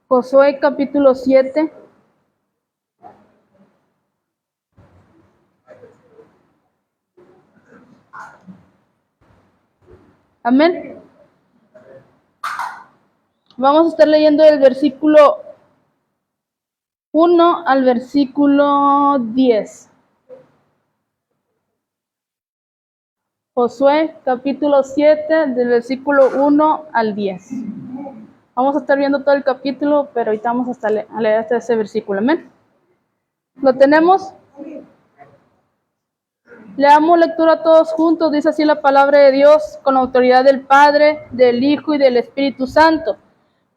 Josué capítulo 7. Amén. Vamos a estar leyendo del versículo 1 al versículo 10. Josué capítulo 7, del versículo 1 al 10. Vamos a estar viendo todo el capítulo, pero ahorita vamos a leer hasta ese versículo. Amén. ¿Lo tenemos? Leamos lectura todos juntos. Dice así la palabra de Dios, con la autoridad del Padre, del Hijo y del Espíritu Santo.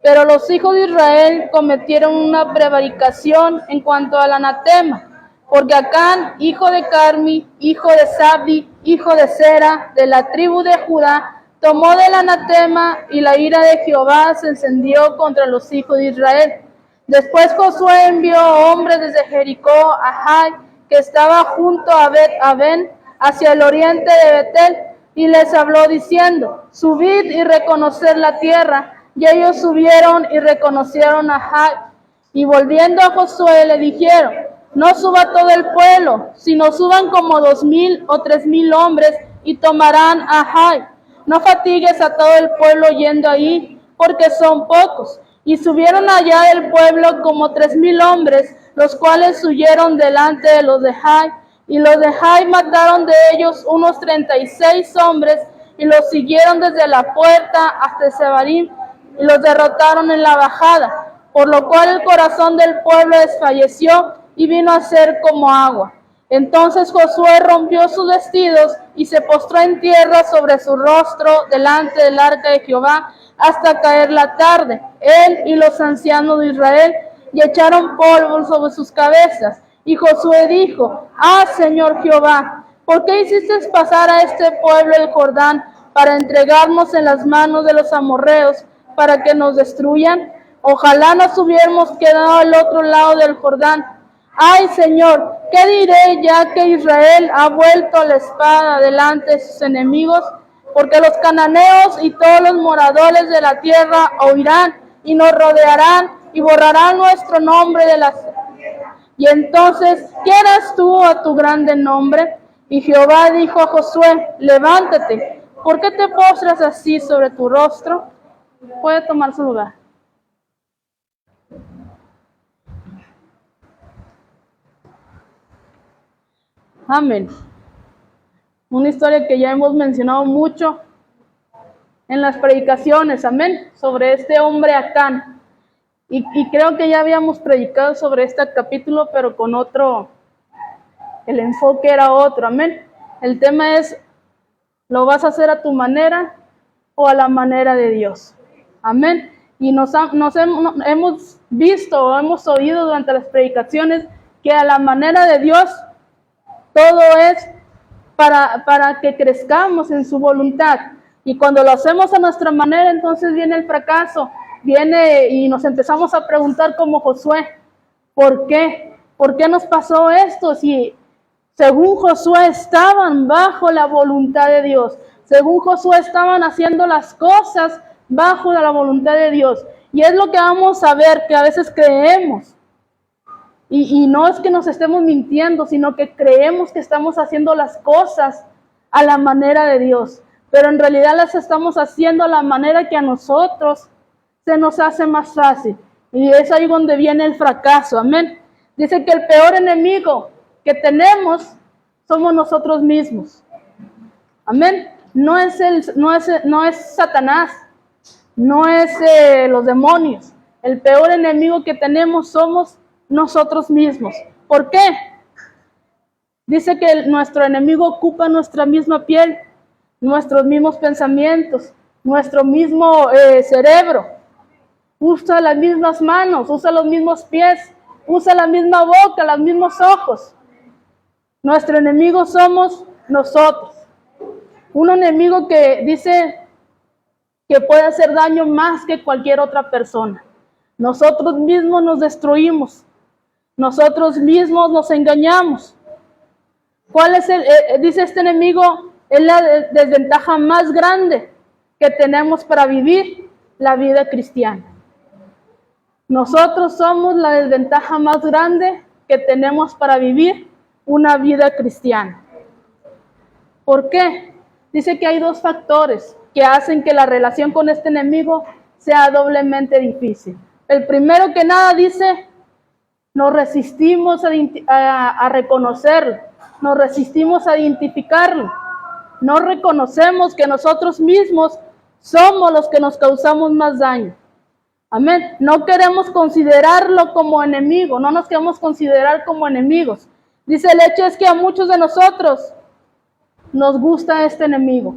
Pero los hijos de Israel cometieron una prevaricación en cuanto al anatema, porque Acán, hijo de Carmi, hijo de Sabdi, hijo de Sera, de la tribu de Judá, tomó del anatema, y la ira de Jehová se encendió contra los hijos de Israel. Después Josué envió hombres desde Jericó a Jai, que estaba junto a Bet-Aven, hacia el oriente de Betel, y les habló diciendo: subid y reconoced la tierra. Y ellos subieron y reconocieron a Jai. Y volviendo a Josué le dijeron: no suba todo el pueblo, sino suban como 2,000 o 3,000 hombres, y tomarán a Jai. No fatigues a todo el pueblo yendo ahí, porque son pocos. Y subieron allá del pueblo como 3,000 hombres, los cuales huyeron delante de los de Jai. Y los de Jai mataron de ellos unos 36 hombres, y los siguieron desde la puerta hasta Sebarim, y los derrotaron en la bajada, por lo cual el corazón del pueblo desfalleció y vino a ser como agua. Entonces Josué rompió sus vestidos y se postró en tierra sobre su rostro delante del arca de Jehová hasta caer la tarde, él y los ancianos de Israel, y echaron polvo sobre sus cabezas. Y Josué dijo: ah, Señor Jehová, ¿por qué hiciste pasar a este pueblo el Jordán para entregarnos en las manos de los amorreos, para que nos destruyan? Ojalá nos hubiéramos quedado al otro lado del Jordán. Ay, Señor, ¿qué diré ya que Israel ha vuelto la espada delante de sus enemigos? Porque los cananeos y todos los moradores de la tierra oirán y nos rodearán y borrarán nuestro nombre de las... Y entonces, ¿qué harás tú a tu grande nombre? Y Jehová dijo a Josué: levántate. ¿Por qué te postras así sobre tu rostro? Puede tomar su lugar. Amén. Una historia que ya hemos mencionado mucho en las predicaciones, amén, sobre este hombre Acán. Y creo que ya habíamos predicado sobre este capítulo, pero con otro, el enfoque era otro, amén. El tema es: ¿lo vas a hacer a tu manera o a la manera de Dios? Amén. Y hemos visto o hemos oído durante las predicaciones que a la manera de Dios todo es para que crezcamos en su voluntad. Y cuando lo hacemos a nuestra manera, entonces viene el fracaso. Viene y nos empezamos a preguntar como Josué: ¿por qué? ¿Por qué nos pasó esto? Si según Josué estaban bajo la voluntad de Dios. Según Josué estaban haciendo las cosas bajo la voluntad de Dios. Y es lo que vamos a ver, que a veces creemos. Y no es que nos estemos mintiendo, sino que creemos que estamos haciendo las cosas a la manera de Dios. Pero en realidad las estamos haciendo a la manera que a nosotros se nos hace más fácil. Y es ahí donde viene el fracaso. Amén. Dice que el peor enemigo que tenemos somos nosotros mismos. Amén. No es Satanás, no es los demonios. El peor enemigo que tenemos somos nosotros mismos. ¿Por qué? Dice que nuestro enemigo ocupa nuestra misma piel, nuestros mismos pensamientos, nuestro mismo cerebro. Usa las mismas manos, usa los mismos pies, usa la misma boca, los mismos ojos. Nuestro enemigo somos nosotros. Un enemigo que dice que puede hacer daño más que cualquier otra persona. Nosotros mismos nos destruimos. Nosotros mismos nos engañamos. ¿Cuál es dice este enemigo Es la desventaja más grande que tenemos para vivir la vida cristiana. Nosotros somos la desventaja más grande que tenemos para vivir una vida cristiana. ¿Por qué? Dice que hay dos factores que hacen que la relación con este enemigo sea doblemente difícil. El primero que nada dice, nos resistimos a reconocerlo, nos resistimos a identificarlo. No reconocemos que nosotros mismos somos los que nos causamos más daño. Amén. No queremos considerarlo como enemigo, no nos queremos considerar como enemigos. Dice, el hecho es que a muchos de nosotros nos gusta este enemigo.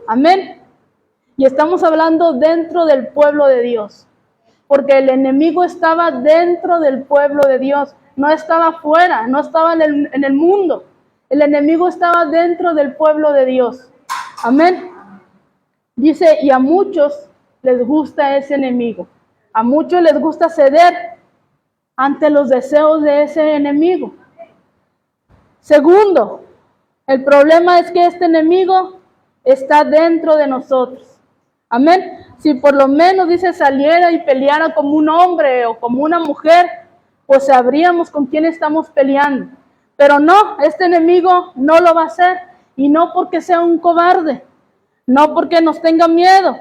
Amén. Y estamos hablando dentro del pueblo de Dios. Porque el enemigo estaba dentro del pueblo de Dios. No estaba fuera, no estaba en el mundo. El enemigo estaba dentro del pueblo de Dios. Amén. Dice, y a muchos les gusta ese enemigo. A muchos les gusta ceder ante los deseos de ese enemigo. Segundo, el problema es que este enemigo está dentro de nosotros. Amén. Si por lo menos, dice, saliera y peleara como un hombre o como una mujer, pues sabríamos con quién estamos peleando. Pero no, este enemigo no lo va a hacer. Y no porque sea un cobarde, no porque nos tenga miedo,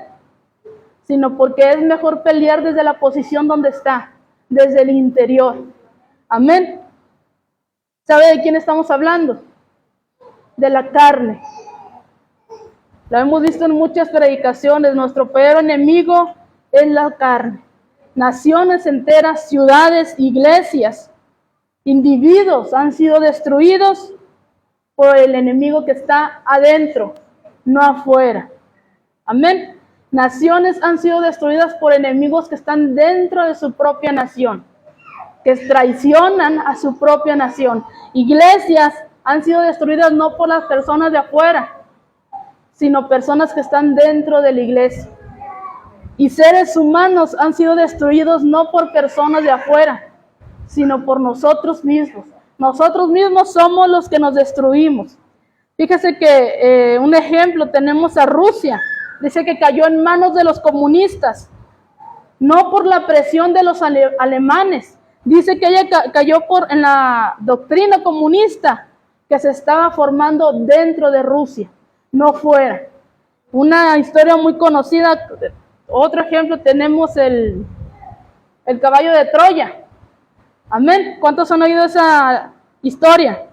sino porque es mejor pelear desde la posición donde está, desde el interior. Amén. ¿Sabe de quién estamos hablando? De la carne. Lo hemos visto en muchas predicaciones. Nuestro peor enemigo es la carne. Naciones enteras, ciudades, iglesias, individuos han sido destruidos por el enemigo que está adentro, no afuera. Amén. Naciones han sido destruidas por enemigos que están dentro de su propia nación, que traicionan a su propia nación. Iglesias han sido destruidas no por las personas de afuera, sino personas que están dentro de la iglesia. Y seres humanos han sido destruidos no por personas de afuera, sino por nosotros mismos. Nosotros mismos somos los que nos destruimos. Fíjese que un ejemplo, tenemos a Rusia. Dice que cayó en manos de los comunistas, no por la presión de los alemanes. Dice que ella cayó en la doctrina comunista que se estaba formando dentro de Rusia, no fuera. Una historia muy conocida, otro ejemplo, tenemos el caballo de Troya. Amén. ¿Cuántos han oído esa historia?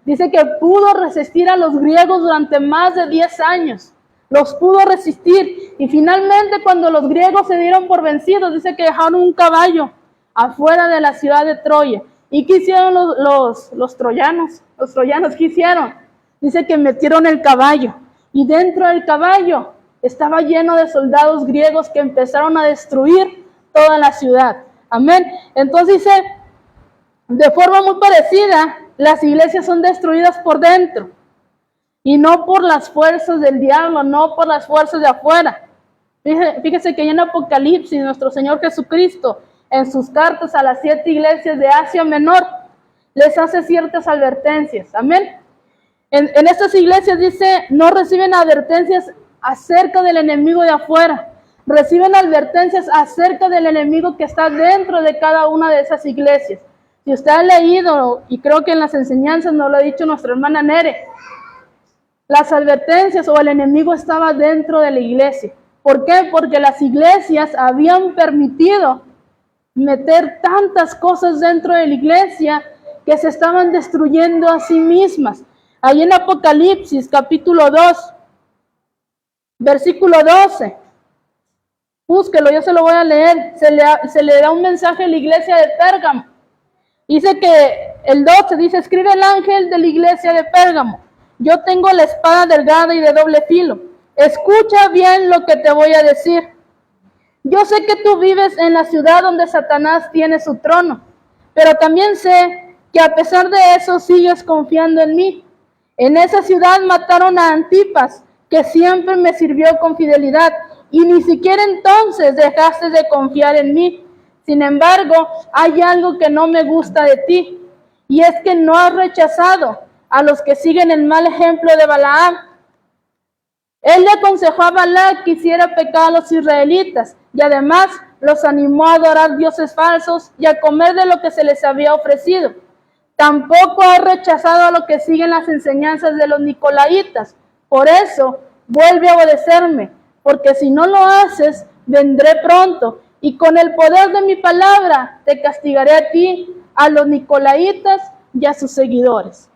Dice que pudo resistir a los griegos durante más de 10 años. Los pudo resistir. Y finalmente, cuando los griegos se dieron por vencidos, dice que dejaron un caballo afuera de la ciudad de Troya. ¿Y qué hicieron los troyanos? Los troyanos, ¿qué hicieron? Dice que metieron el caballo. Y dentro del caballo estaba lleno de soldados griegos que empezaron a destruir toda la ciudad. Amén. Entonces dice, de forma muy parecida, las iglesias son destruidas por dentro. Y no por las fuerzas del diablo, no por las fuerzas de afuera. Fíjese que en Apocalipsis, nuestro Señor Jesucristo, en sus cartas a las 7 iglesias de Asia Menor, les hace ciertas advertencias. Amén. En estas iglesias dice, no reciben advertencias acerca del enemigo de afuera. Reciben advertencias acerca del enemigo que está dentro de cada una de esas iglesias. Si usted ha leído, y creo que en las enseñanzas nos lo ha dicho nuestra hermana Nere, las advertencias o el enemigo estaba dentro de la iglesia. ¿Por qué? Porque las iglesias habían permitido meter tantas cosas dentro de la iglesia que se estaban destruyendo a sí mismas. Ahí en Apocalipsis, capítulo 2, versículo 12. Búsquelo, yo se lo voy a leer. Se le da un mensaje a la iglesia de Pérgamo. Dice que el 12 dice, escribe el ángel de la iglesia de Pérgamo. Yo tengo la espada delgada y de doble filo. Escucha bien lo que te voy a decir. Yo sé que tú vives en la ciudad donde Satanás tiene su trono, pero también sé que a pesar de eso sigues confiando en mí. En esa ciudad mataron a Antipas, que siempre me sirvió con fidelidad, y ni siquiera entonces dejaste de confiar en mí. Sin embargo, hay algo que no me gusta de ti, y es que no has rechazado a los que siguen el mal ejemplo de Balaam. Él le aconsejó a Balac que hiciera pecar a los israelitas y además los animó a adorar dioses falsos y a comer de lo que se les había ofrecido. Tampoco ha rechazado a los que siguen las enseñanzas de los nicolaitas. Por eso, vuelve a obedecerme, porque si no lo haces, vendré pronto, y con el poder de mi palabra te castigaré a ti, a los nicolaitas y a sus seguidores.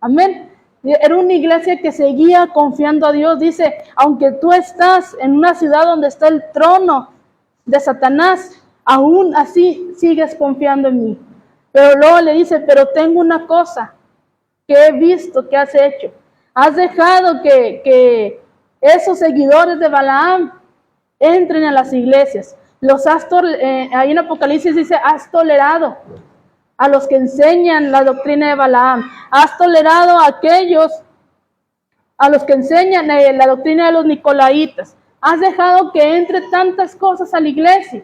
Amén. Era una iglesia que seguía confiando a Dios. Dice, aunque tú estás en una ciudad donde está el trono de Satanás, aún así sigues confiando en mí. Pero luego le dice, pero tengo una cosa que he visto que has hecho. Has dejado que esos seguidores de Balaam entren a las iglesias. Ahí en Apocalipsis dice, has tolerado a los que enseñan la doctrina de Balaam. Has tolerado a los que enseñan la doctrina de los nicolaitas. Has dejado que entre tantas cosas a la iglesia.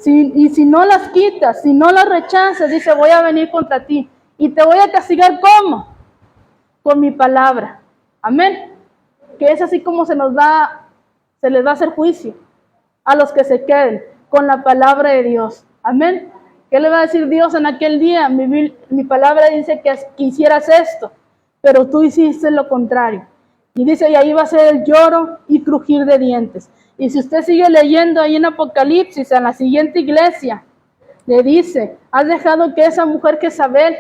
Y si no las quitas, si no las rechazas, dice, voy a venir contra ti. Y te voy a castigar, ¿cómo? Con mi palabra. Amén. Que es así como se les va a hacer juicio a los que se queden con la palabra de Dios. Amén. ¿Qué le va a decir Dios en aquel día? Mi palabra dice que hicieras esto, pero tú hiciste lo contrario. Y dice, y ahí va a ser el lloro y crujir de dientes. Y si usted sigue leyendo ahí en Apocalipsis, en la siguiente iglesia, le dice, has dejado que esa mujer Jezabel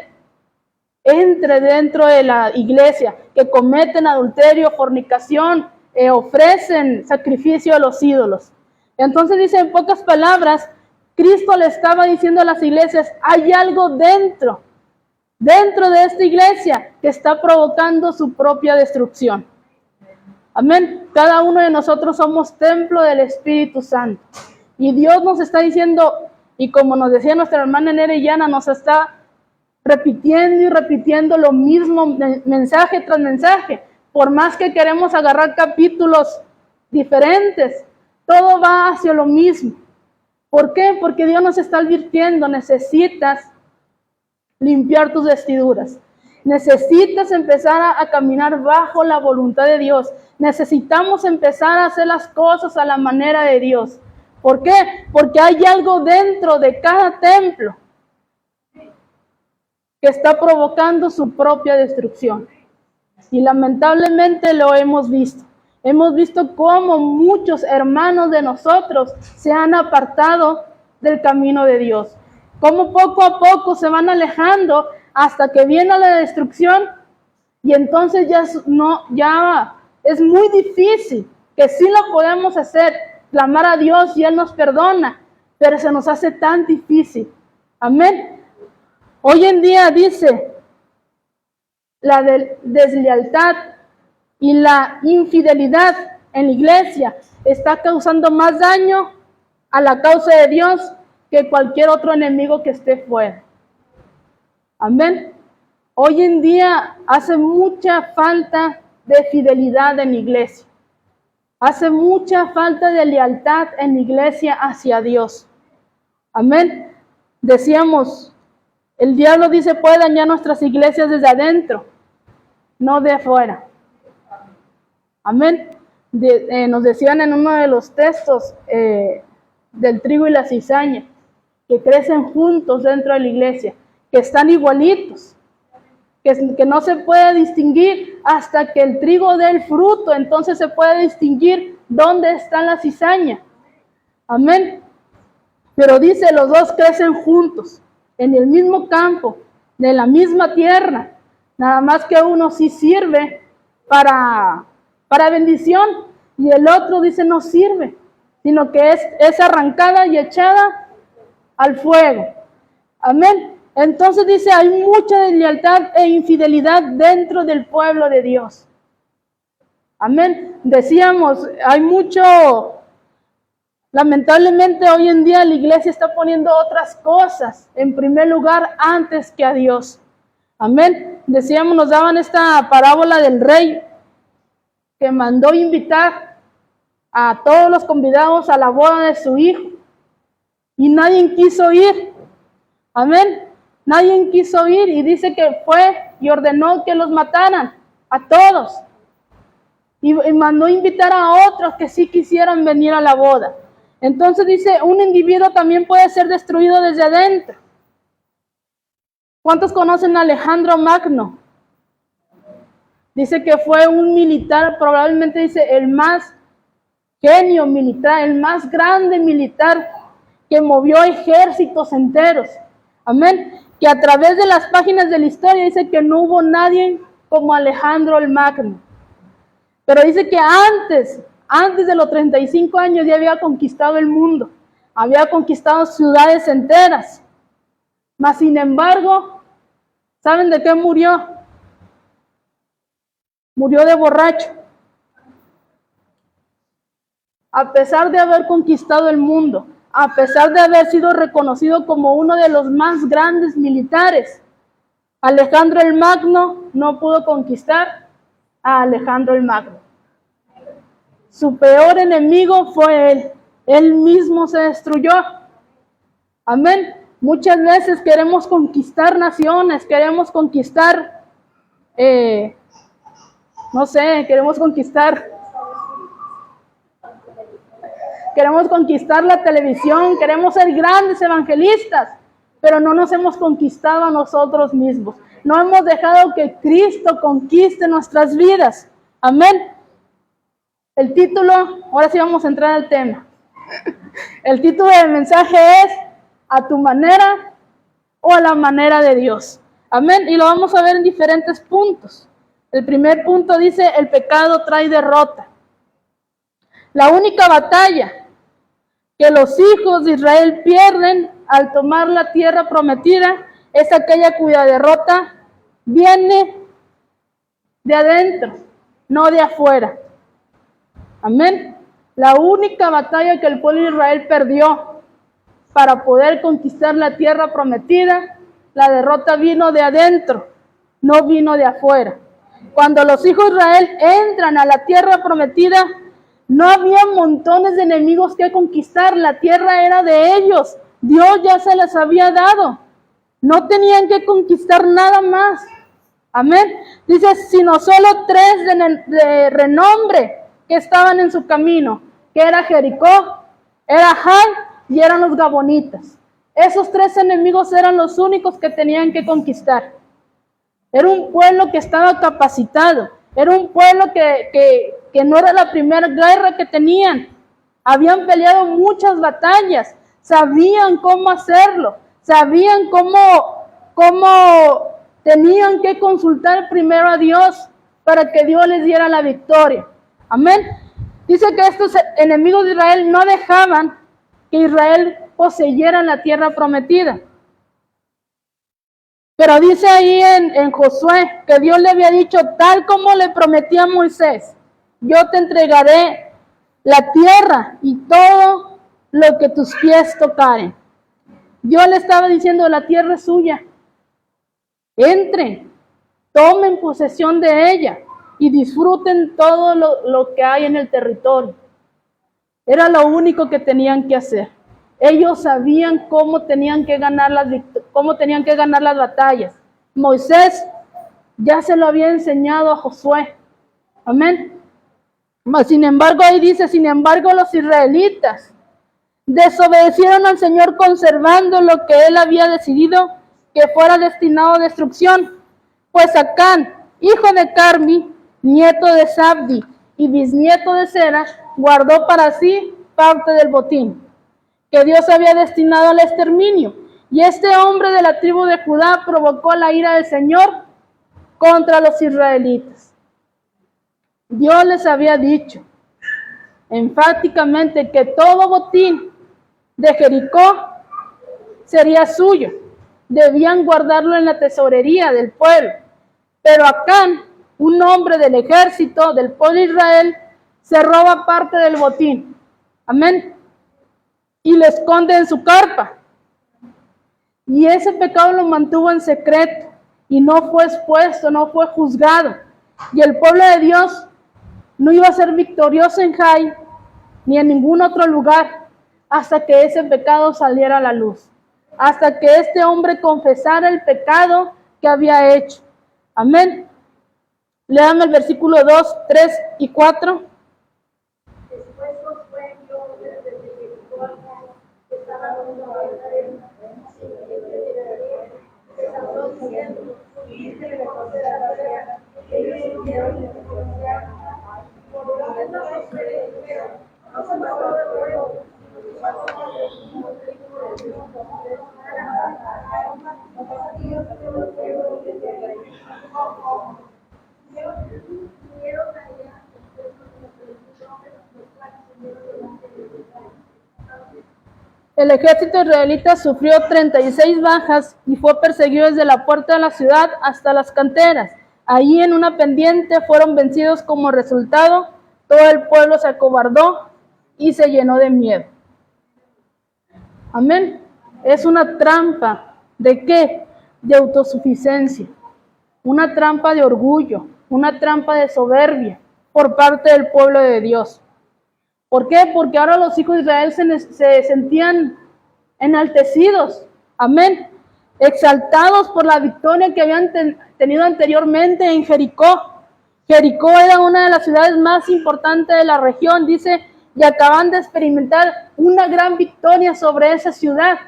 entre dentro de la iglesia, que cometen adulterio, fornicación, ofrecen sacrificio a los ídolos. Entonces dice, en pocas palabras, Cristo le estaba diciendo a las iglesias, hay algo dentro de esta iglesia que está provocando su propia destrucción. Amén. Cada uno de nosotros somos templo del Espíritu Santo. Y Dios nos está diciendo, y como nos decía nuestra hermana Nereyana, nos está repitiendo y repitiendo lo mismo, mensaje tras mensaje. Por más que queremos agarrar capítulos diferentes, todo va hacia lo mismo. ¿Por qué? Porque Dios nos está advirtiendo, necesitas limpiar tus vestiduras. Necesitas empezar a caminar bajo la voluntad de Dios. Necesitamos empezar a hacer las cosas a la manera de Dios. ¿Por qué? Porque hay algo dentro de cada templo que está provocando su propia destrucción. Y lamentablemente lo hemos visto. Hemos visto cómo muchos hermanos de nosotros se han apartado del camino de Dios. Cómo poco a poco se van alejando hasta que viene la destrucción y entonces ya es muy difícil, que sí lo podemos hacer, clamar a Dios y Él nos perdona, pero se nos hace tan difícil. Amén. Hoy en día dice, la deslealtad y la infidelidad en la iglesia está causando más daño a la causa de Dios que cualquier otro enemigo que esté fuera. Amén. Hoy en día hace mucha falta de fidelidad en la iglesia. Hace mucha falta de lealtad en la iglesia hacia Dios. Amén. Decíamos, el diablo dice puede dañar nuestras iglesias desde adentro, no de afuera. Amén. Nos decían en uno de los textos del trigo y la cizaña, que crecen juntos dentro de la iglesia, que están igualitos, que no se puede distinguir hasta que el trigo dé el fruto, entonces se puede distinguir dónde está la cizaña. Amén. Pero dice, los dos crecen juntos, en el mismo campo, de la misma tierra, nada más que uno sí sirve para bendición y el otro dice no sirve, sino que es arrancada y echada al fuego. Amén. Entonces dice, hay mucha deslealtad e infidelidad dentro del pueblo de Dios. Amén. Decíamos, lamentablemente hoy en día la iglesia está poniendo otras cosas en primer lugar antes que a Dios. Amén. Decíamos, nos daban esta parábola del rey que mandó invitar a todos los convidados a la boda de su hijo y nadie quiso ir. Amén. Nadie quiso ir y dice que fue y ordenó que los mataran a todos. Y mandó invitar a otros que sí quisieran venir a la boda. Entonces dice, un individuo también puede ser destruido desde adentro. ¿Cuántos conocen a Alejandro Magno? Dice que fue un militar, probablemente dice el más genio militar, el más grande militar que movió ejércitos enteros. Amén. Que a través de las páginas de la historia dice que no hubo nadie como Alejandro el Magno. Pero dice que antes de los 35 años ya había conquistado el mundo, había conquistado ciudades enteras. Mas sin embargo, ¿saben de qué murió? Murió de borracho. A pesar de haber conquistado el mundo, a pesar de haber sido reconocido como uno de los más grandes militares, Alejandro el Magno no pudo conquistar a Alejandro el Magno. Su peor enemigo fue él. Él mismo se destruyó. Amén. Muchas veces queremos conquistar naciones, queremos conquistar, queremos conquistar la televisión, queremos ser grandes evangelistas, pero no nos hemos conquistado a nosotros mismos. No hemos dejado que Cristo conquiste nuestras vidas. Amén. El título, ahora sí vamos a entrar al tema. El título del mensaje es ¿a tu manera o a la manera de Dios? Amén. Y lo vamos a ver en diferentes puntos. El primer punto dice, el pecado trae derrota. La única batalla que los hijos de Israel pierden al tomar la tierra prometida es aquella cuya derrota viene de adentro, no de afuera. Amén. La única batalla que el pueblo de Israel perdió para poder conquistar la tierra prometida, la derrota vino de adentro, no vino de afuera. Cuando los hijos de Israel entran a la tierra prometida, no había montones de enemigos que conquistar, la tierra era de ellos, Dios ya se les había dado, no tenían que conquistar nada más. Amén. Dice, sino solo 3 de renombre que estaban en su camino, que era Jericó, era Jai y eran los Gabonitas. Esos 3 enemigos eran los únicos que tenían que conquistar. Era un pueblo que estaba capacitado, era un pueblo que no era la primera guerra que tenían. Habían peleado muchas batallas, sabían cómo hacerlo, sabían cómo tenían que consultar primero a Dios para que Dios les diera la victoria. Amén. Dice que estos enemigos de Israel no dejaban que Israel poseyera la tierra prometida. Pero dice ahí en Josué que Dios le había dicho, tal como le prometía a Moisés, yo te entregaré la tierra y todo lo que tus pies tocaren. Dios le estaba diciendo, la tierra es suya. Entren, tomen posesión de ella y disfruten todo lo que hay en el territorio. Era lo único que tenían que hacer. Ellos sabían cómo tenían que ganar las batallas. Moisés ya se lo había enseñado a Josué. Amén. Mas, sin embargo, ahí dice, sin embargo, los israelitas desobedecieron al Señor conservando lo que Él había decidido que fuera destinado a destrucción. Pues Acán, hijo de Carmi, nieto de Zabdi y bisnieto de Sera, guardó para sí parte del botín que Dios había destinado al exterminio. Y este hombre de la tribu de Judá provocó la ira del Señor contra los israelitas. Dios les había dicho enfáticamente que todo botín de Jericó sería suyo. Debían guardarlo en la tesorería del pueblo. Pero Acán, un hombre del ejército del pueblo de Israel, se roba parte del botín. Amén. Y lo esconde en su carpa. Y ese pecado lo mantuvo en secreto y no fue expuesto, no fue juzgado. Y el pueblo de Dios no iba a ser victorioso en Jai ni en ningún otro lugar hasta que ese pecado saliera a la luz, hasta que este hombre confesara el pecado que había hecho. Amén. Léame el versículo 2, 3 y 4. Después Josué envió desde Jericó al monte que estaba junto a Betel, les habló diciendo: subid de lejos de la tierra. Ellos subieron y pronunciaron: por donde no Josué dijeron: no se mató de fuego, sino que mató como trigo de Dios, El ejército israelita sufrió 36 bajas y fue perseguido desde la puerta de la ciudad hasta las canteras. Allí en una pendiente fueron vencidos. Como resultado, todo el pueblo se acobardó y se llenó de miedo. Amén. Es una trampa. ¿De qué? De autosuficiencia. Una trampa de orgullo, una trampa de soberbia por parte del pueblo de Dios. ¿Por qué? Porque ahora los hijos de Israel se sentían enaltecidos, amén, exaltados por la victoria que habían tenido anteriormente en Jericó. Jericó era una de las ciudades más importantes de la región, dice, y acaban de experimentar una gran victoria sobre esa ciudad,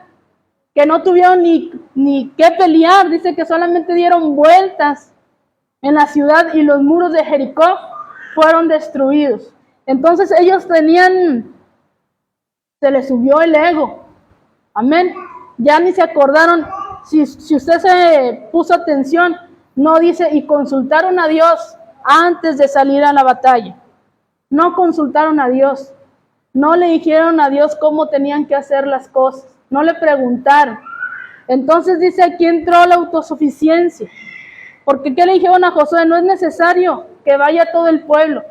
que no tuvieron ni qué pelear, dice que solamente dieron vueltas en la ciudad y los muros de Jericó fueron destruidos. Entonces ellos se les subió el ego, amén, ya ni se acordaron. Si usted se puso atención, no dice, y consultaron a Dios antes de salir a la batalla. No consultaron a Dios, no le dijeron a Dios cómo tenían que hacer las cosas, no le preguntaron. Entonces dice, aquí entró la autosuficiencia. Porque ¿qué le dijeron a Josué? No es necesario que vaya todo el pueblo.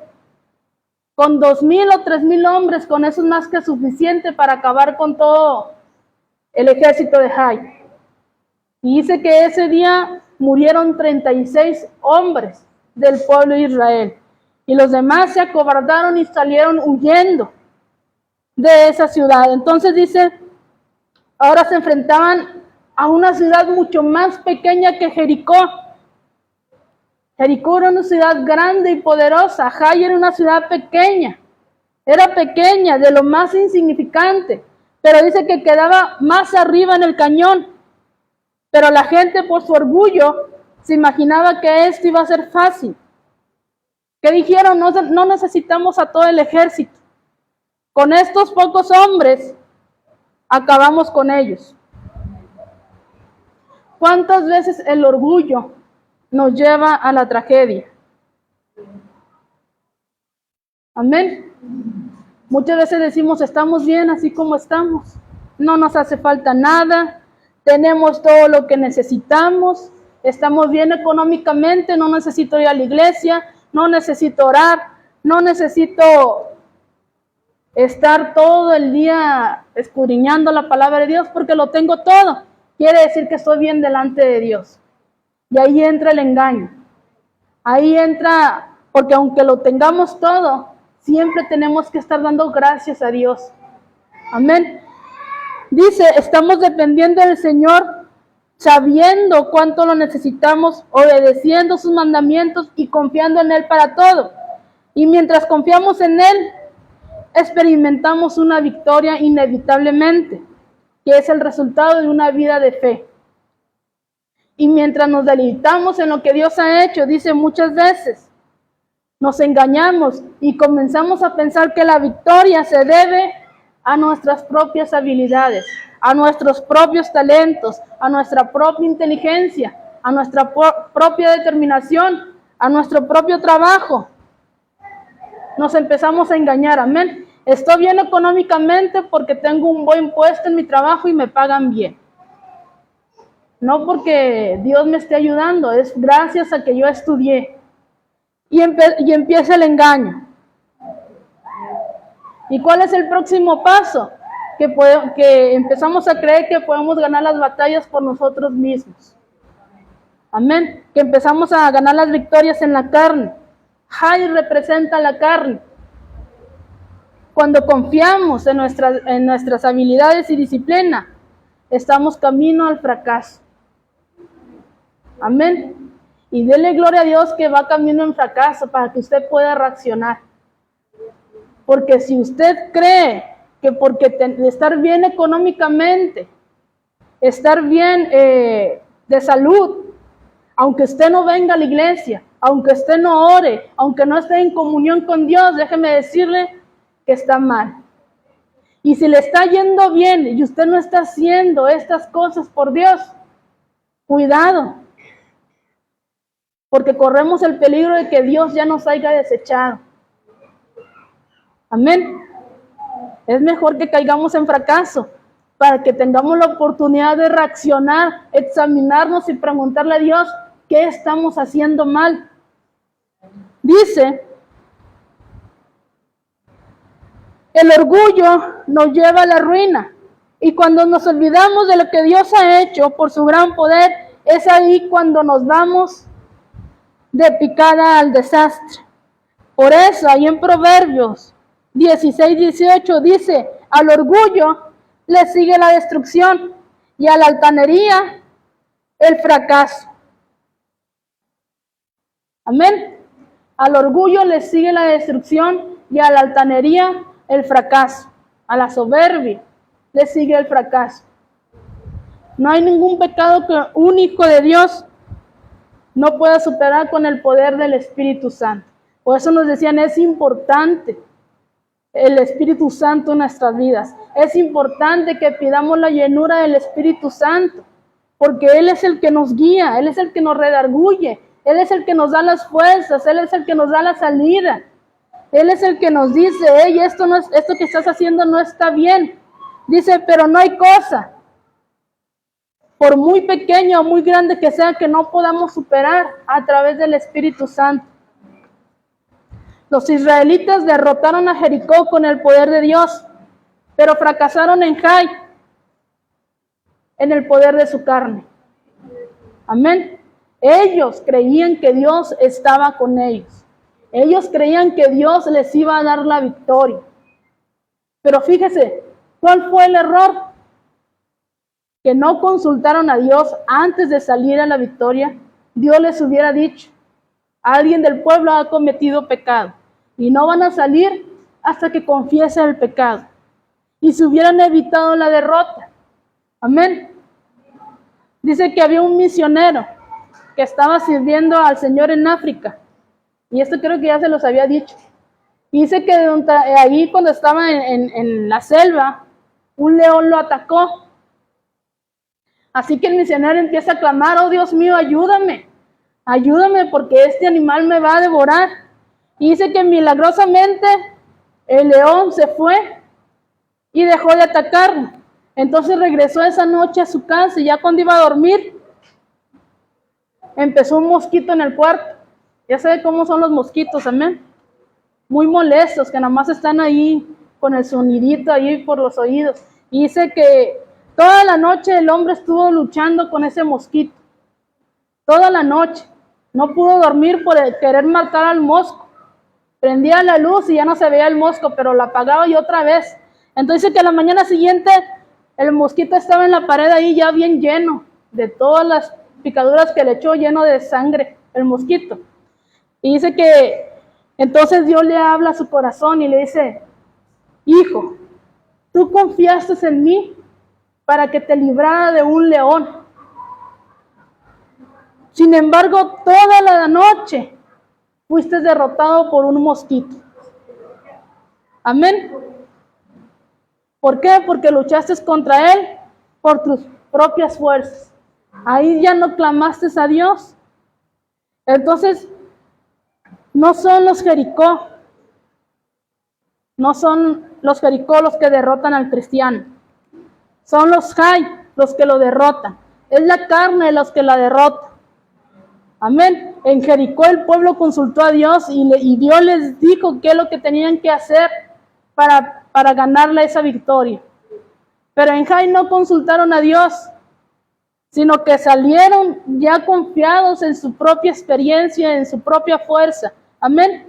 Con 2,000 o 3,000 hombres, con eso es más que suficiente para acabar con todo el ejército de Jai. Y dice que ese día murieron 36 hombres del pueblo de Israel. Y los demás se acobardaron y salieron huyendo de esa ciudad. Entonces dice, ahora se enfrentaban a una ciudad mucho más pequeña que Jericó. Jericó era una ciudad grande y poderosa. Jai era una ciudad pequeña. Era pequeña, de lo más insignificante. Pero dice que quedaba más arriba en el cañón. Pero la gente, por su orgullo, se imaginaba que esto iba a ser fácil. ¿Qué dijeron? No necesitamos a todo el ejército. Con estos pocos hombres, acabamos con ellos. ¿Cuántas veces el orgullo nos lleva a la tragedia? Amén. Muchas veces decimos, estamos bien así como estamos. No nos hace falta nada. Tenemos todo lo que necesitamos. Estamos bien económicamente. No necesito ir a la iglesia. No necesito orar. No necesito estar todo el día escudriñando la palabra de Dios porque lo tengo todo. Quiere decir que estoy bien delante de Dios. Y ahí entra el engaño. Ahí entra, porque aunque lo tengamos todo, siempre tenemos que estar dando gracias a Dios. Amén. Dice, estamos dependiendo del Señor, sabiendo cuánto lo necesitamos, obedeciendo sus mandamientos y confiando en Él para todo. Y mientras confiamos en Él, experimentamos una victoria inevitablemente, que es el resultado de una vida de fe. Y mientras nos deleitamos en lo que Dios ha hecho, dice muchas veces, nos engañamos y comenzamos a pensar que la victoria se debe a nuestras propias habilidades, a nuestros propios talentos, a nuestra propia inteligencia, a nuestra propia determinación, a nuestro propio trabajo. Nos empezamos a engañar, amén. Estoy bien económicamente porque tengo un buen puesto en mi trabajo y me pagan bien. No porque Dios me esté ayudando, es gracias a que yo estudié. Y empieza el engaño. ¿Y cuál es el próximo paso? Que empezamos a creer que podemos ganar las batallas por nosotros mismos. Amén. Que empezamos a ganar las victorias en la carne. Jai representa la carne. Cuando confiamos en nuestras habilidades y disciplina, estamos camino al fracaso. Amén. Y dele gloria a Dios que va camino en fracaso para que usted pueda reaccionar. Porque si usted cree que porque estar bien económicamente, estar bien de salud, aunque usted no venga a la iglesia, aunque usted no ore, aunque no esté en comunión con Dios, déjeme decirle que está mal. Y si le está yendo bien y usted no está haciendo estas cosas por Dios, cuidado, porque corremos el peligro de que Dios ya nos haya desechado. Amén. Es mejor que caigamos en fracaso para que tengamos la oportunidad de reaccionar, examinarnos y preguntarle a Dios qué estamos haciendo mal. Dice, el orgullo nos lleva a la ruina, y cuando nos olvidamos de lo que Dios ha hecho por su gran poder, es ahí cuando nos vamos de picada al desastre. Por eso, ahí en Proverbios 16:18 dice, al orgullo le sigue la destrucción y a la altanería el fracaso. Amén. Al orgullo le sigue la destrucción y a la altanería el fracaso. A la soberbia le sigue el fracaso. No hay ningún pecado que un hijo de Dios no pueda superar con el poder del Espíritu Santo. Por eso nos decían, es importante el Espíritu Santo en nuestras vidas. Es importante que pidamos la llenura del Espíritu Santo, porque Él es el que nos guía, Él es el que nos redarguye, Él es el que nos da las fuerzas, Él es el que nos da la salida. Él es el que nos dice, hey, esto que estás haciendo no está bien. Dice, pero no hay cosa, por muy pequeña o muy grande que sea, que no podamos superar a través del Espíritu Santo. Los israelitas derrotaron a Jericó con el poder de Dios, pero fracasaron en Jai, en el poder de su carne. Amén. Ellos creían que Dios estaba con ellos. Ellos creían que Dios les iba a dar la victoria. Pero fíjese, ¿cuál fue el error? Que no consultaron a Dios antes de salir a la victoria. Dios les hubiera dicho, alguien del pueblo ha cometido pecado y no van a salir hasta que confiese el pecado. Y se hubieran evitado la derrota. Amén. Dice que había un misionero que estaba sirviendo al Señor en África. Y esto creo que ya se los había dicho. Y dice que ahí cuando estaba en la selva, un león lo atacó. Así que el misionero empieza a clamar, oh Dios mío, ayúdame. Ayúdame porque este animal me va a devorar. Y dice que milagrosamente el león se fue y dejó de atacarlo. Entonces regresó esa noche a su casa y ya cuando iba a dormir, empezó un mosquito en el cuarto. Ya sabe cómo son los mosquitos, amén. Muy molestos, que nada más están ahí con el sonidito ahí por los oídos. Y dice que toda la noche el hombre estuvo luchando con ese mosquito. Toda la noche. No pudo dormir por querer matar al mosco. Prendía la luz y ya no se veía el mosco, pero la apagaba y otra vez. Entonces dice que a la mañana siguiente el mosquito estaba en la pared ahí ya bien lleno de todas las picaduras que le echó, lleno de sangre el mosquito. Y dice que entonces Dios le habla a su corazón y le dice, hijo, tú confiaste en mí para que te librara de un león. Sin embargo, toda la noche fuiste derrotado por un mosquito. Amén. ¿Por qué? Porque luchaste contra él por tus propias fuerzas. Ahí ya no clamaste a Dios. Entonces, no son los Jericó. No son los Jericó los que derrotan al cristiano. Son los Jai los que lo derrotan. Es la carne los que la derrota. Amén. En Jericó el pueblo consultó a Dios y Dios les dijo qué es lo que tenían que hacer para ganarle esa victoria. Pero en Jai no consultaron a Dios, sino que salieron ya confiados en su propia experiencia, en su propia fuerza. Amén.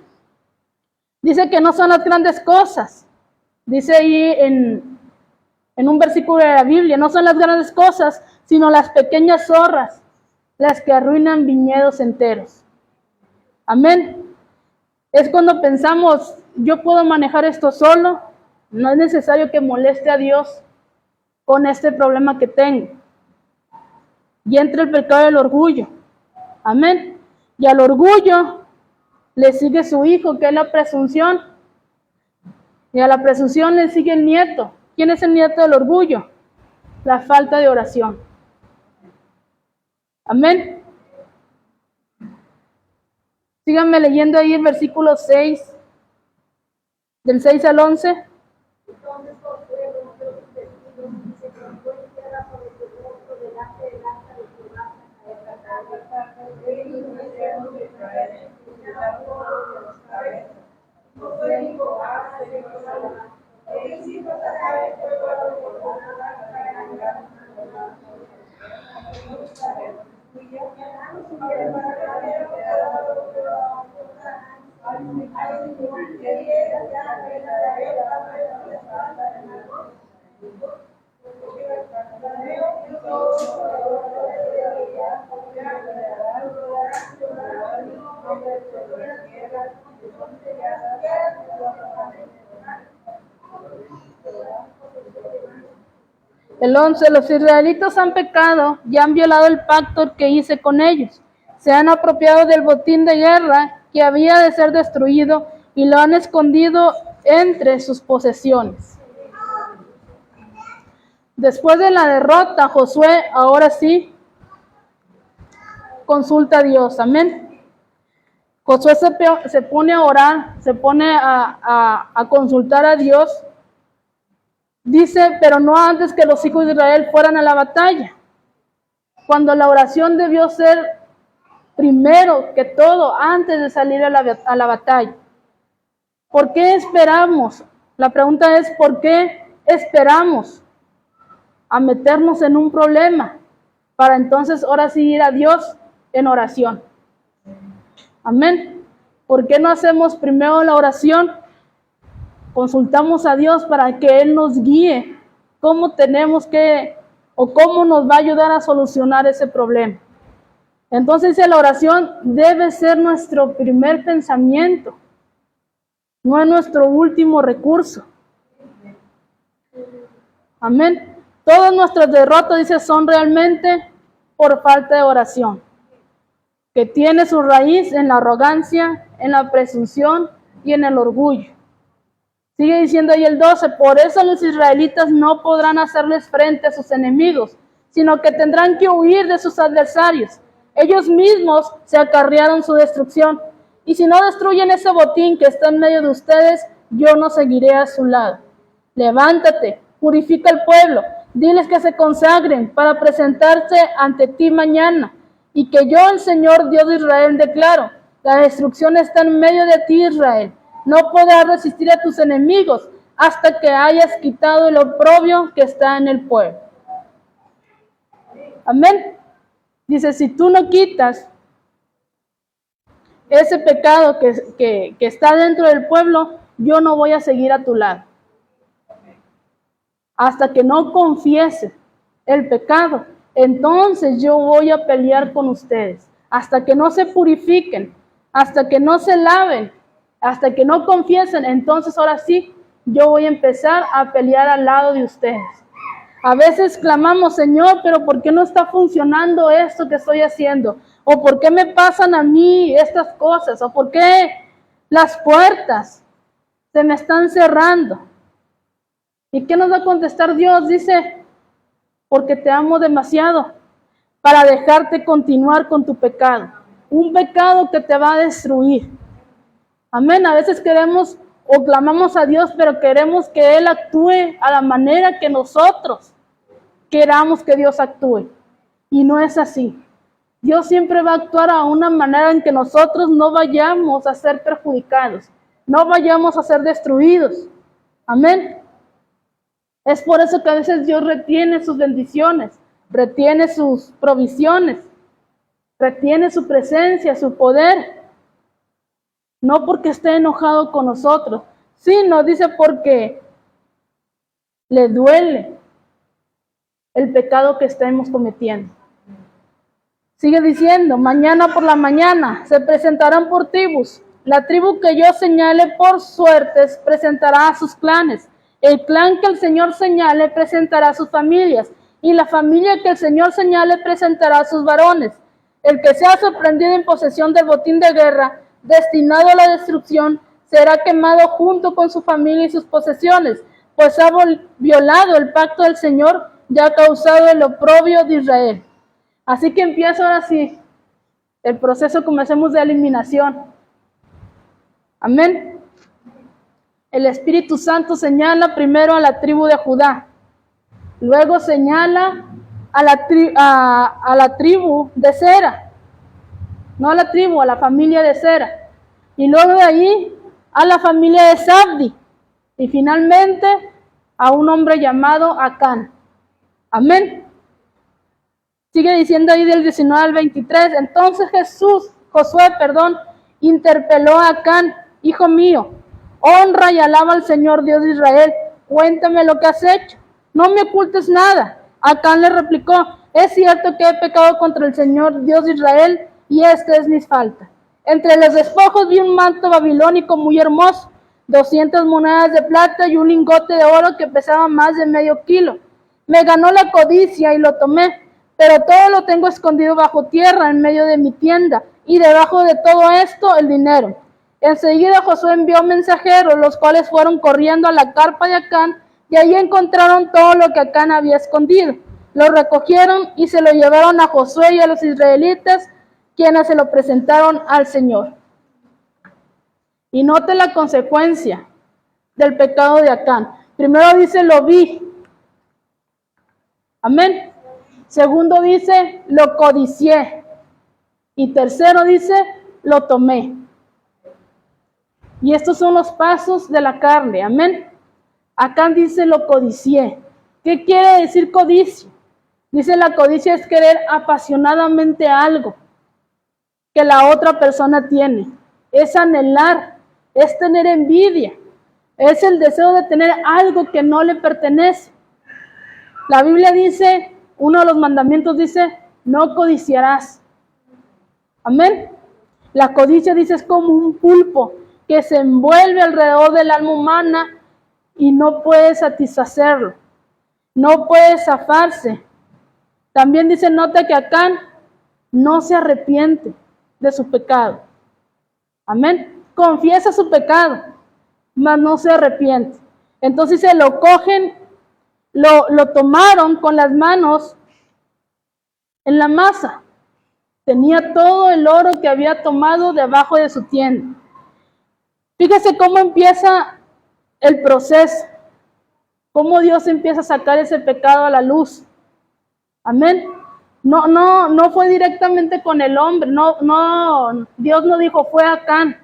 Dice que no son las grandes cosas. Dice ahí en un versículo de la Biblia, no son las grandes cosas, sino las pequeñas zorras las que arruinan viñedos enteros. Amén. Es cuando pensamos, yo puedo manejar esto solo, no es necesario que moleste a Dios con este problema que tengo. Y entra el pecado del orgullo. Amén. Y al orgullo le sigue su hijo, que es la presunción. Y a la presunción le sigue el nieto. ¿Quién es el nieto del orgullo? La falta de oración. Amén. Síganme leyendo ahí el versículo 6, del 6 al 11. Entonces Josué rompió sus vestidos y se sentó en tierra sobre su rostro delante del arca de Jehová hasta la tarde. Él y los ancianos de Israel escucharon todo de los cabezas. Josué dijo, hágase Jehová. Él sí pasará el pueblo por la nada para llegar a Jerusalén. Y ya no subiera para El 11, los israelitas han pecado y han violado el pacto que hice con ellos. Se han apropiado del botín de guerra que había de ser destruido y lo han escondido entre sus posesiones. Después de la derrota, Josué, ahora sí, consulta a Dios. Amén. Josué se pone a orar, se pone a consultar a Dios. Dice, pero no antes que los hijos de Israel fueran a la batalla. Cuando la oración debió ser primero que todo, antes de salir a la batalla. ¿Por qué esperamos? La pregunta es, ¿por qué esperamos a meternos en un problema para entonces ahora sí ir a Dios en oración? Amén. ¿Por qué no hacemos primero la oración? Consultamos a Dios para que Él nos guíe cómo tenemos que o cómo nos va a ayudar a solucionar ese problema. Entonces la oración debe ser nuestro primer pensamiento, no es nuestro último recurso. Amén. Todas nuestras derrotas, dice, son realmente por falta de oración, que tiene su raíz en la arrogancia, en la presunción y en el orgullo. Sigue diciendo ahí el 12, por eso los israelitas no podrán hacerles frente a sus enemigos, sino que tendrán que huir de sus adversarios. Ellos mismos se acarrearon su destrucción. Y si no destruyen ese botín que está en medio de ustedes, yo no seguiré a su lado. Levántate, purifica al pueblo, diles que se consagren para presentarse ante ti mañana. Y que yo, el Señor Dios de Israel, declaro, la destrucción está en medio de ti, Israel. No podrás resistir a tus enemigos hasta que hayas quitado el oprobio que está en el pueblo. Amén. Dice, si tú no quitas ese pecado que está dentro del pueblo, yo no voy a seguir a tu lado. Hasta que no confieses el pecado, entonces yo voy a pelear con ustedes. Hasta que no se purifiquen, hasta que no se laven, hasta que no confiesen, entonces ahora sí, yo voy a empezar a pelear al lado de ustedes. A veces clamamos, Señor, pero ¿por qué no está funcionando esto que estoy haciendo? ¿O por qué me pasan a mí estas cosas? ¿O por qué las puertas se me están cerrando? ¿Y qué nos va a contestar Dios? Dice, porque te amo demasiado para dejarte continuar con tu pecado. Un pecado que te va a destruir. Amén. A veces queremos o clamamos a Dios, pero queremos que Él actúe a la manera que nosotros queramos que Dios actúe. Y no es así. Dios siempre va a actuar a una manera en que nosotros no vayamos a ser perjudicados, no vayamos a ser destruidos. Amén. Es por eso que a veces Dios retiene sus bendiciones, retiene sus provisiones, retiene su presencia, su poder. No porque esté enojado con nosotros, sino dice porque le duele el pecado que estemos cometiendo. Sigue diciendo, mañana por la mañana se presentarán por tribus. La tribu que yo señale por suertes presentará a sus clanes. El clan que el Señor señale presentará a sus familias. Y la familia que el Señor señale presentará a sus varones. El que sea sorprendido en posesión del botín de guerra, destinado a la destrucción, será quemado junto con su familia y sus posesiones, pues ha violado el pacto del Señor y ha causado el oprobio de Israel. Así que empieza ahora sí el proceso, comencemos, de eliminación. Amén. El Espíritu Santo señala primero a la tribu de Judá, luego señala a la tribu de Sera, no a la tribu, a la familia de Sera, y luego de ahí a la familia de Zabdi, y finalmente a un hombre llamado Acán. Amén. Sigue diciendo ahí del 19 al 23, entonces Josué, interpeló a Acán, hijo mío, honra y alaba al Señor Dios de Israel, cuéntame lo que has hecho, no me ocultes nada. Acán le replicó, es cierto que he pecado contra el Señor Dios de Israel, y esta es mi falta. Entre los despojos vi un manto babilónico muy hermoso, 200 monedas de plata y un lingote de oro que pesaba más de medio kilo. Me ganó la codicia y lo tomé, pero todo lo tengo escondido bajo tierra en medio de mi tienda, y debajo de todo esto el dinero. Enseguida Josué envió mensajeros, los cuales fueron corriendo a la carpa de Acán, y allí encontraron todo lo que Acán había escondido. Lo recogieron y se lo llevaron a Josué y a los israelitas, quienes se lo presentaron al Señor. Y note la consecuencia del pecado de Acán. Primero dice, lo vi. Amén. Segundo dice, lo codicié. Y tercero dice, lo tomé. Y estos son los pasos de la carne. Amén. Acán dice, lo codicié. ¿Qué quiere decir codicia? Dice, la codicia es querer apasionadamente algo que la otra persona tiene. Es anhelar, es tener envidia. Es el deseo de tener algo que no le pertenece. La Biblia dice, uno de los mandamientos dice, no codiciarás. Amén. La codicia, dice, es como un pulpo que se envuelve alrededor del alma humana y no puede satisfacerlo. No puede zafarse. También dice, nota que Acán no se arrepiente de su pecado. Amén. Confiesa su pecado, mas no se arrepiente. Entonces se lo cogen, lo tomaron con las manos en la masa. Tenía todo el oro que había tomado debajo de su tienda. Fíjese cómo empieza el proceso, cómo Dios empieza a sacar ese pecado a la luz. Amén. No fue directamente con el hombre, Dios no dijo fue Acán,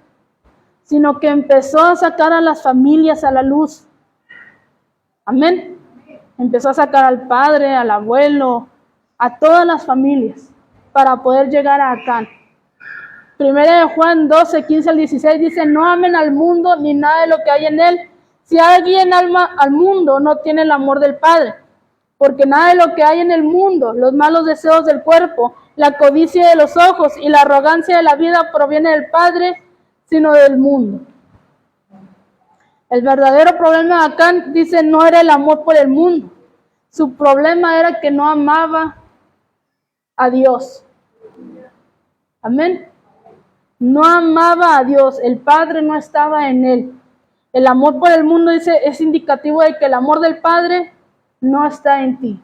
sino que empezó a sacar a las familias a la luz. Amén. Empezó a sacar al padre, al abuelo, a todas las familias, para poder llegar a Acán. Primera de Juan 12, 15 al 16 dice, no amen al mundo ni nada de lo que hay en él. Si alguien ama al mundo, no tiene el amor del Padre. Porque nada de lo que hay en el mundo, los malos deseos del cuerpo, la codicia de los ojos y la arrogancia de la vida proviene del Padre, sino del mundo. El verdadero problema de Acán, dice, no era el amor por el mundo. Su problema era que no amaba a Dios. Amén. No amaba a Dios, el Padre no estaba en él. El amor por el mundo, dice, es indicativo de que el amor del Padre no está en ti.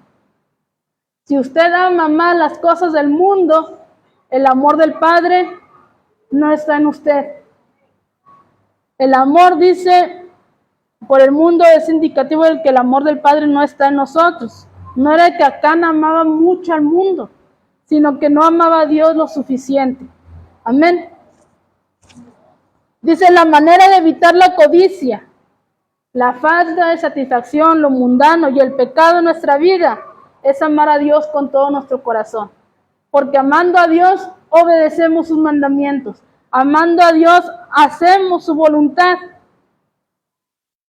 Si usted ama más las cosas del mundo, el amor del Padre no está en usted. El amor, dice, por el mundo es indicativo de que el amor del Padre no está en nosotros. No era que Acán amaba mucho al mundo, sino que no amaba a Dios lo suficiente. Amén. Dice, la manera de evitar la codicia, la falta de satisfacción, lo mundano y el pecado en nuestra vida es amar a Dios con todo nuestro corazón. Porque amando a Dios, obedecemos sus mandamientos. Amando a Dios, hacemos su voluntad.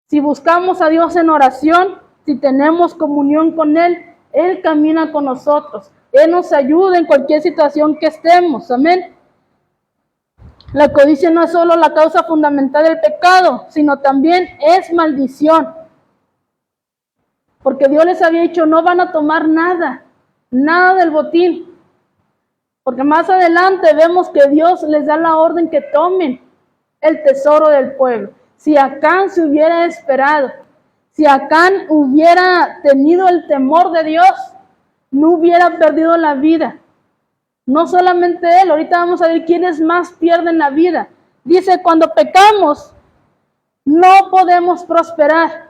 Si buscamos a Dios en oración, si tenemos comunión con Él, Él camina con nosotros. Él nos ayuda en cualquier situación que estemos. Amén. La codicia no es solo la causa fundamental del pecado, sino también es maldición. Porque Dios les había dicho, no van a tomar nada del botín. Porque más adelante vemos que Dios les da la orden que tomen el tesoro del pueblo. Si Acán se hubiera esperado, si Acán hubiera tenido el temor de Dios, no hubiera perdido la vida. No solamente él, ahorita vamos a ver quiénes más pierden la vida. Dice, cuando pecamos, no podemos prosperar.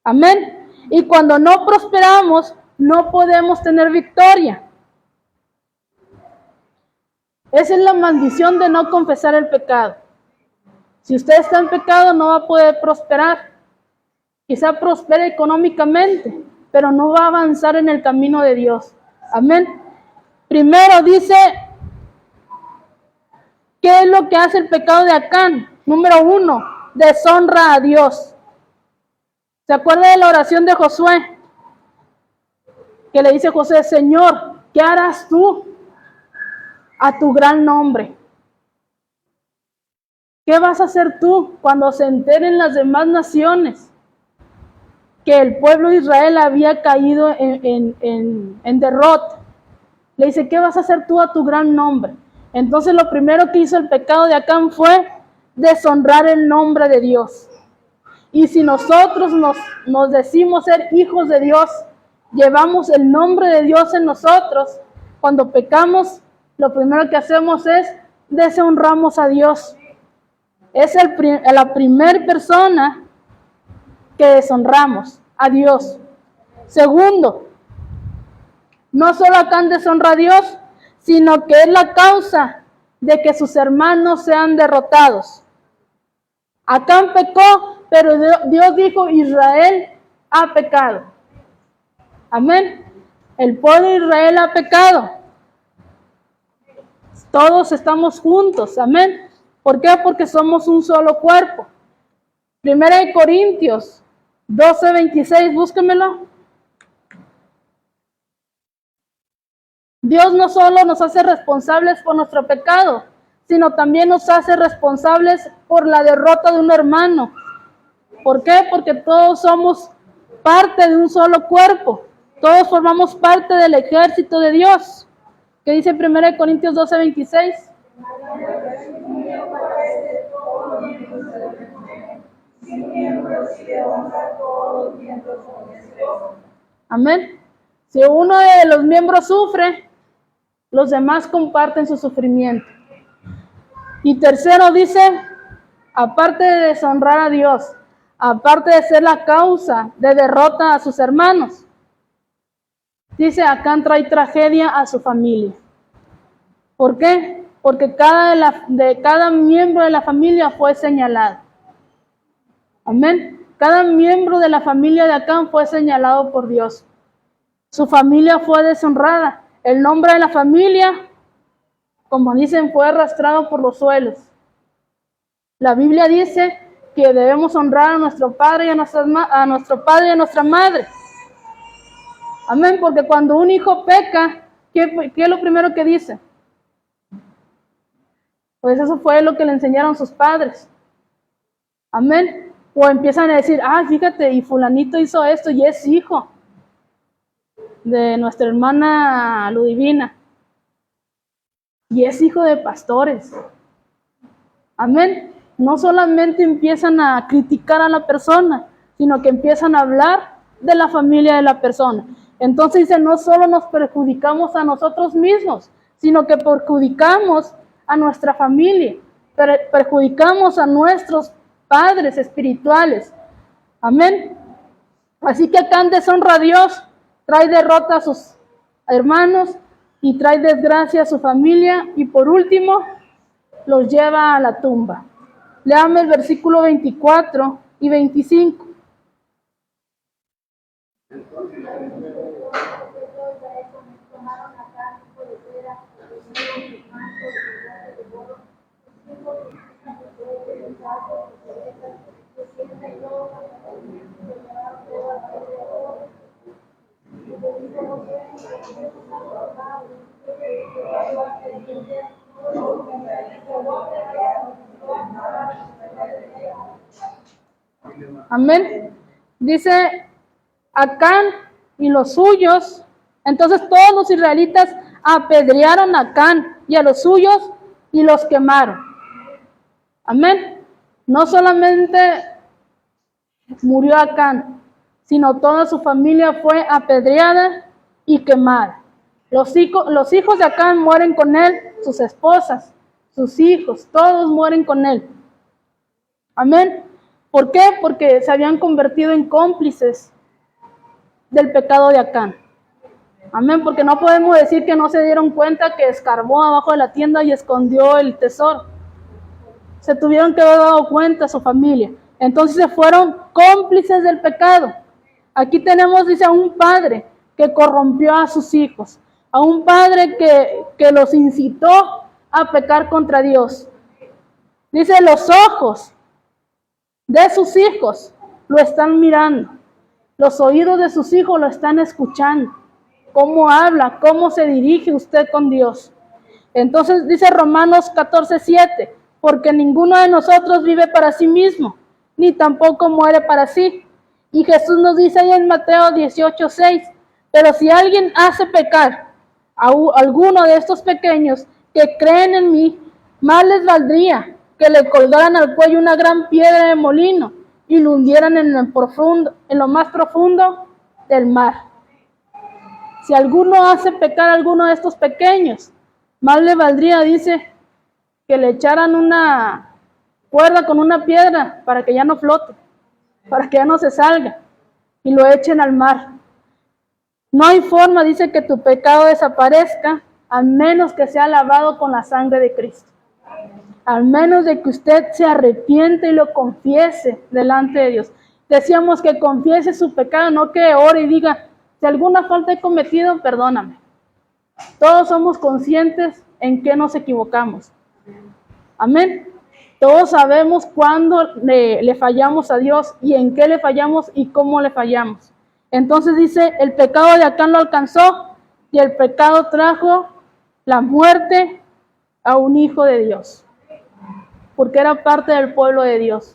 Amén. Y cuando no prosperamos, no podemos tener victoria. Esa es la maldición de no confesar el pecado. Si usted está en pecado, no va a poder prosperar. Quizá prospere económicamente, pero no va a avanzar en el camino de Dios. Amén. Primero dice, ¿qué es lo que hace el pecado de Acán? Número 1, deshonra a Dios. ¿Se acuerda de la oración de Josué? Que le dice José, Señor, ¿qué harás tú a tu gran nombre? ¿Qué vas a hacer tú cuando se enteren las demás naciones que el pueblo de Israel había caído en derrota? Le dice, ¿qué vas a hacer tú a tu gran nombre? Entonces lo primero que hizo el pecado de Acán fue deshonrar el nombre de Dios. Y si nosotros nos decimos ser hijos de Dios, llevamos el nombre de Dios en nosotros, cuando pecamos, lo primero que hacemos es deshonramos a Dios. Es la primera persona que deshonramos a Dios. Segundo, no solo Acán deshonra a Dios, sino que es la causa de que sus hermanos sean derrotados. Acán pecó, pero Dios dijo, Israel ha pecado. Amén. El pueblo de Israel ha pecado. Todos estamos juntos. Amén. ¿Por qué? Porque somos un solo cuerpo. 1 Corintios 12:26, búsquenmelo. Dios no solo nos hace responsables por nuestro pecado, sino también nos hace responsables por la derrota de un hermano. ¿Por qué? Porque todos somos parte de un solo cuerpo. Todos formamos parte del ejército de Dios. ¿Qué dice 1 Corintios 12:26? Amén. Si uno de los miembros sufre, los demás comparten su sufrimiento. Y tercero dice, aparte de deshonrar a Dios, aparte de ser la causa de derrota a sus hermanos, dice, Acán trae tragedia a su familia. ¿Por qué? Porque cada miembro de la familia fue señalado. Amén. Cada miembro de la familia de Acán fue señalado por Dios. Su familia fue deshonrada. El nombre de la familia, como dicen, fue arrastrado por los suelos. La Biblia dice que debemos honrar a nuestro padre y a nuestra madre. Amén, porque cuando un hijo peca, ¿qué es lo primero que dice? Pues eso fue lo que le enseñaron sus padres. Amén. O empiezan a decir, fíjate, y fulanito hizo esto y es hijo de nuestra hermana Ludivina. Y es hijo de pastores. Amén. No solamente empiezan a criticar a la persona, sino que empiezan a hablar de la familia de la persona. Entonces dice, no solo nos perjudicamos a nosotros mismos, sino que perjudicamos a nuestra familia, perjudicamos a nuestros padres espirituales. Amén. Así que Acán deshonra a Dios, trae derrota a sus hermanos y trae desgracia a su familia y por último los lleva a la tumba. Léame el versículo 24 y 25. Amén. Dice Acán y los suyos. Entonces todos los israelitas apedrearon a Acán y a los suyos y los quemaron. Amén. No solamente murió Acán, sino toda su familia fue apedreada y quemada. Los hijos de Acán mueren con él, sus esposas, sus hijos, todos mueren con él. Amén. ¿Por qué? Porque se habían convertido en cómplices del pecado de Acán. Amén, porque no podemos decir que no se dieron cuenta que escarbó abajo de la tienda y escondió el tesoro. Se tuvieron que haber dado cuenta su familia. Entonces se fueron cómplices del pecado. Aquí tenemos, dice, a un padre que corrompió a sus hijos, a un padre que los incitó a pecar contra Dios. Dice, los ojos de sus hijos lo están mirando, los oídos de sus hijos lo están escuchando. Cómo habla, cómo se dirige usted con Dios. Entonces dice Romanos 14:7, porque ninguno de nosotros vive para sí mismo, ni tampoco muere para sí. Y Jesús nos dice ahí en Mateo 18:6, pero si alguien hace pecar a alguno de estos pequeños que creen en mí, más les valdría que le colgaran al cuello una gran piedra de molino y lo hundieran en lo más profundo del mar. Si alguno hace pecar a alguno de estos pequeños, más le valdría, dice, que le echaran una cuerda con una piedra para que ya no flote, para que ya no se salga y lo echen al mar. No hay forma, dice, que tu pecado desaparezca a menos que sea lavado con la sangre de Cristo. Al menos de que usted se arrepiente y lo confiese delante de Dios. Decíamos que confiese su pecado, no que ore y diga, si alguna falta he cometido, perdóname. Todos somos conscientes en qué nos equivocamos. Amén. Todos sabemos cuándo le fallamos a Dios y en qué le fallamos y cómo le fallamos. Entonces dice, el pecado de Acán lo alcanzó y el pecado trajo la muerte a un hijo de Dios, porque era parte del pueblo de Dios.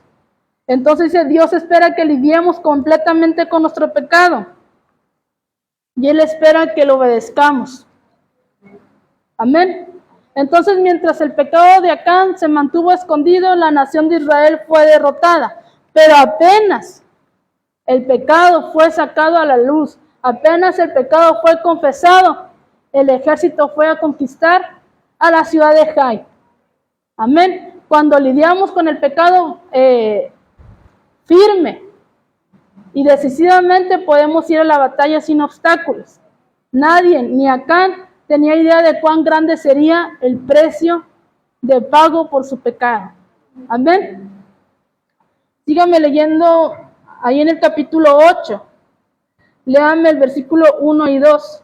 Entonces dice, Dios espera que lidiemos completamente con nuestro pecado. Y Él espera que lo obedezcamos. Amén. Entonces, mientras el pecado de Acán se mantuvo escondido, la nación de Israel fue derrotada. Pero apenas el pecado fue sacado a la luz, apenas el pecado fue confesado, el ejército fue a conquistar a la ciudad de Jai. Amén. Cuando lidiamos con el pecado firme y decisivamente, podemos ir a la batalla sin obstáculos. Nadie, ni Acán, tenía idea de cuán grande sería el precio de pago por su pecado. Amén. Síganme leyendo ahí en el capítulo 8. Léanme el versículo 1 y 2.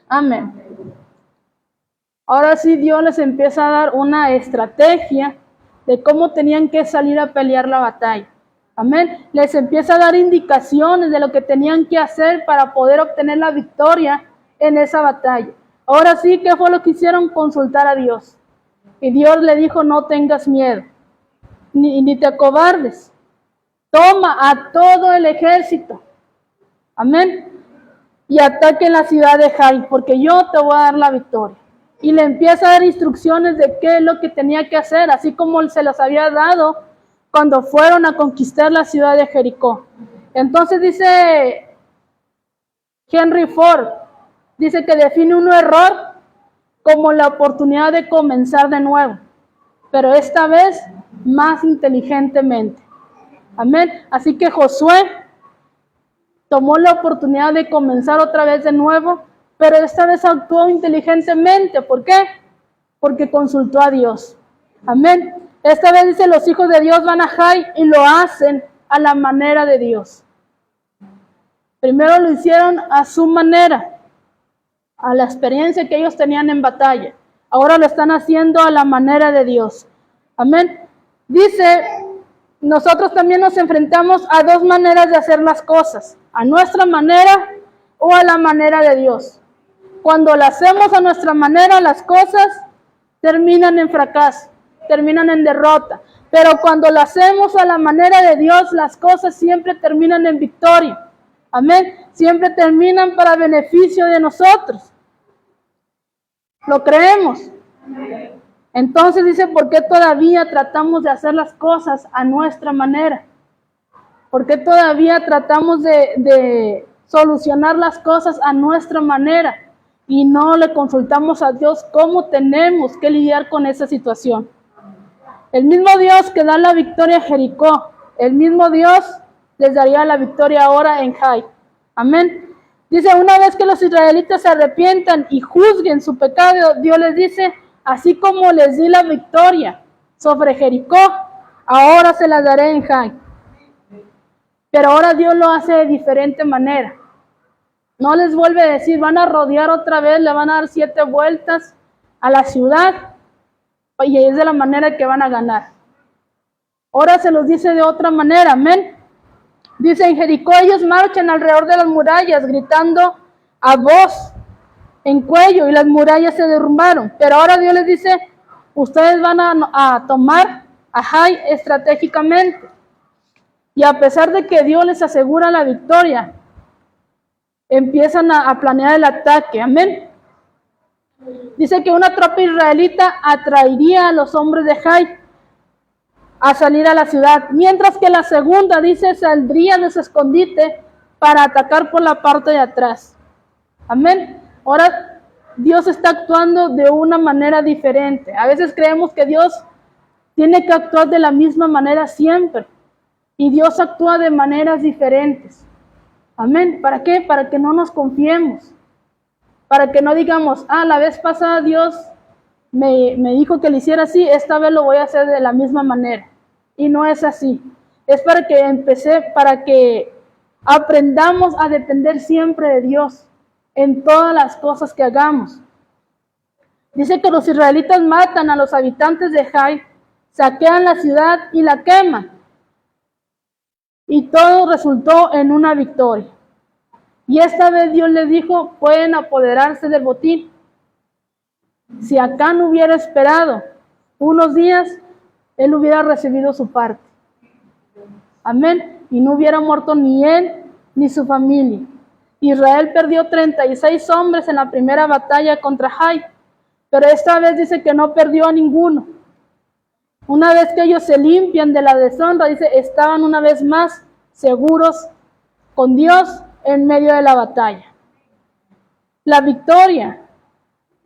Amén. Ahora sí, Dios les empieza a dar una estrategia de cómo tenían que salir a pelear la batalla. Amén. Les empieza a dar indicaciones de lo que tenían que hacer para poder obtener la victoria en esa batalla. Ahora sí, ¿qué fue lo que hicieron? Consultar a Dios. Y Dios le dijo, no tengas miedo, ni te acobardes. Toma a todo el ejército. Amén. Y ataquen la ciudad de Jai, porque yo te voy a dar la victoria. Y le empieza a dar instrucciones de qué es lo que tenía que hacer, así como se las había dado cuando fueron a conquistar la ciudad de Jericó. Entonces dice Henry Ford, dice que define un error como la oportunidad de comenzar de nuevo, pero esta vez más inteligentemente. Amén. Así que Josué tomó la oportunidad de comenzar otra vez de nuevo pero esta vez actuó inteligentemente. ¿Por qué? Porque consultó a Dios. Amén. Esta vez dice, los hijos de Dios van a Jai y lo hacen a la manera de Dios. Primero lo hicieron a su manera, a la experiencia que ellos tenían en batalla. Ahora lo están haciendo a la manera de Dios. Amén. Dice, nosotros también nos enfrentamos a dos maneras de hacer las cosas, a nuestra manera o a la manera de Dios. Cuando lo hacemos a nuestra manera, las cosas terminan en fracaso, terminan en derrota. Pero cuando lo hacemos a la manera de Dios, las cosas siempre terminan en victoria. Amén. Siempre terminan para beneficio de nosotros. ¿Lo creemos? Entonces dice, ¿por qué todavía tratamos de hacer las cosas a nuestra manera? ¿Por qué todavía tratamos de solucionar las cosas a nuestra manera y no le consultamos a Dios cómo tenemos que lidiar con esa situación? El mismo Dios que da la victoria a Jericó, el mismo Dios les daría la victoria ahora en Jai. Amén. Dice, una vez que los israelitas se arrepientan y juzguen su pecado, Dios les dice, así como les di la victoria sobre Jericó, ahora se las daré en Jai. Pero ahora Dios lo hace de diferente manera. No les vuelve a decir, van a rodear otra vez, le van a dar 7 vueltas a la ciudad y es de la manera que van a ganar. Ahora se los dice de otra manera, amén. Dice, en Jericó ellos marchan alrededor de las murallas gritando a voz en cuello y las murallas se derrumbaron. Pero ahora Dios les dice, ustedes van a tomar a Jai estratégicamente. Y a pesar de que Dios les asegura la victoria, empiezan a planear el ataque. Amén. Dice que una tropa israelita atraería a los hombres de Jai a salir a la ciudad, mientras que la segunda, dice, saldría de su escondite para atacar por la parte de atrás. Amén. Ahora Dios está actuando de una manera diferente. A veces creemos que Dios tiene que actuar de la misma manera siempre. Y Dios actúa de maneras diferentes. Amén. ¿Para qué? Para que no nos confiemos. Para que no digamos, la vez pasada Dios me dijo que lo hiciera así, esta vez lo voy a hacer de la misma manera. Y no es así. Es para que aprendamos a depender siempre de Dios en todas las cosas que hagamos. Dice que los israelitas matan a los habitantes de Jai, saquean la ciudad y la queman. Y todo resultó en una victoria. Y esta vez Dios les dijo, pueden apoderarse del botín. Si Acán hubiera esperado unos días, él hubiera recibido su parte. Amén. Y no hubiera muerto ni él ni su familia. Israel perdió 36 hombres en la primera batalla contra Jai, pero esta vez dice que no perdió a ninguno. Una vez que ellos se limpian de la deshonra, dice, estaban una vez más seguros con Dios en medio de la batalla. La victoria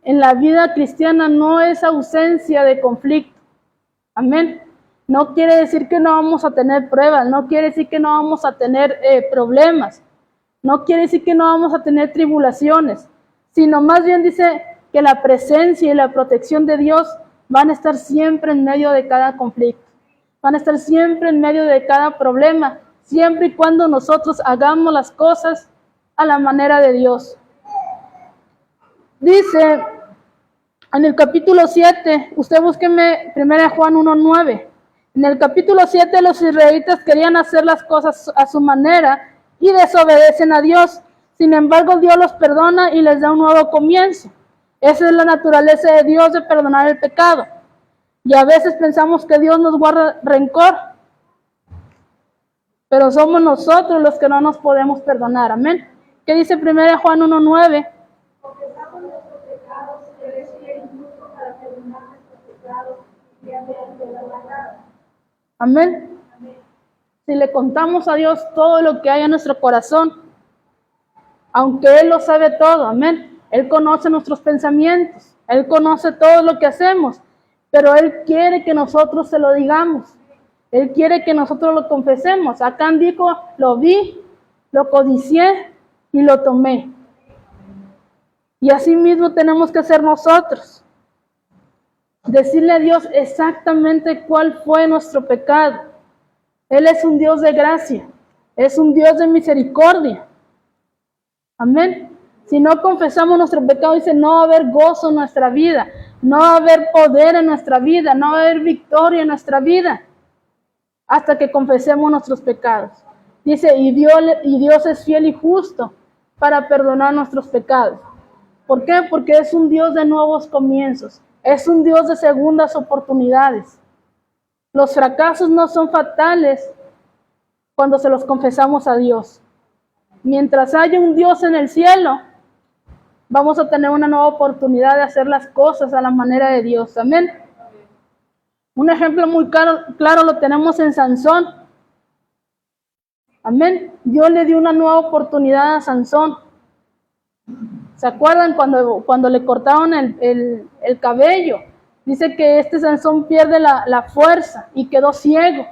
en la vida cristiana no es ausencia de conflicto. Amén. No quiere decir que no vamos a tener pruebas, no quiere decir que no vamos a tener problemas, no quiere decir que no vamos a tener tribulaciones, sino más bien dice que la presencia y la protección de Dios van a estar siempre en medio de cada conflicto, van a estar siempre en medio de cada problema, siempre y cuando nosotros hagamos las cosas a la manera de Dios. Dice en el capítulo 7, usted búsqueme 1 Juan 1:9. En el capítulo 7 los israelitas querían hacer las cosas a su manera y desobedecen a Dios. Sin embargo, Dios los perdona y les da un nuevo comienzo. Esa es la naturaleza de Dios, de perdonar el pecado. Y a veces pensamos que Dios nos guarda rencor, pero somos nosotros los que no nos podemos perdonar. Amén. ¿Qué dice 1 Juan 1:9? Confesamos nuestros pecados, Él es fiel incluso para perdonar nuestros pecados y hacernos de la maldad. Amén. Si le contamos a Dios todo lo que hay en nuestro corazón, aunque Él lo sabe todo, amén. Él conoce nuestros pensamientos, Él conoce todo lo que hacemos, pero Él quiere que nosotros se lo digamos. Él quiere que nosotros lo confesemos. Acán dijo, lo vi, lo codicié y lo tomé. Y así mismo tenemos que hacer nosotros. Decirle a Dios exactamente cuál fue nuestro pecado. Él es un Dios de gracia, es un Dios de misericordia. Amén. Si no confesamos nuestro pecado, dice, no va a haber gozo en nuestra vida, no va a haber poder en nuestra vida, no va a haber victoria en nuestra vida, hasta que confesemos nuestros pecados. Dice, y Dios es fiel y justo para perdonar nuestros pecados. ¿Por qué? Porque es un Dios de nuevos comienzos, es un Dios de segundas oportunidades. Los fracasos no son fatales cuando se los confesamos a Dios. Mientras haya un Dios en el cielo, vamos a tener una nueva oportunidad de hacer las cosas a la manera de Dios. Amén. Un ejemplo muy claro lo tenemos en Sansón. Amén. Dios le dio una nueva oportunidad a Sansón. ¿Se acuerdan cuando le cortaron el cabello? Dice que Sansón pierde la fuerza y quedó ciego.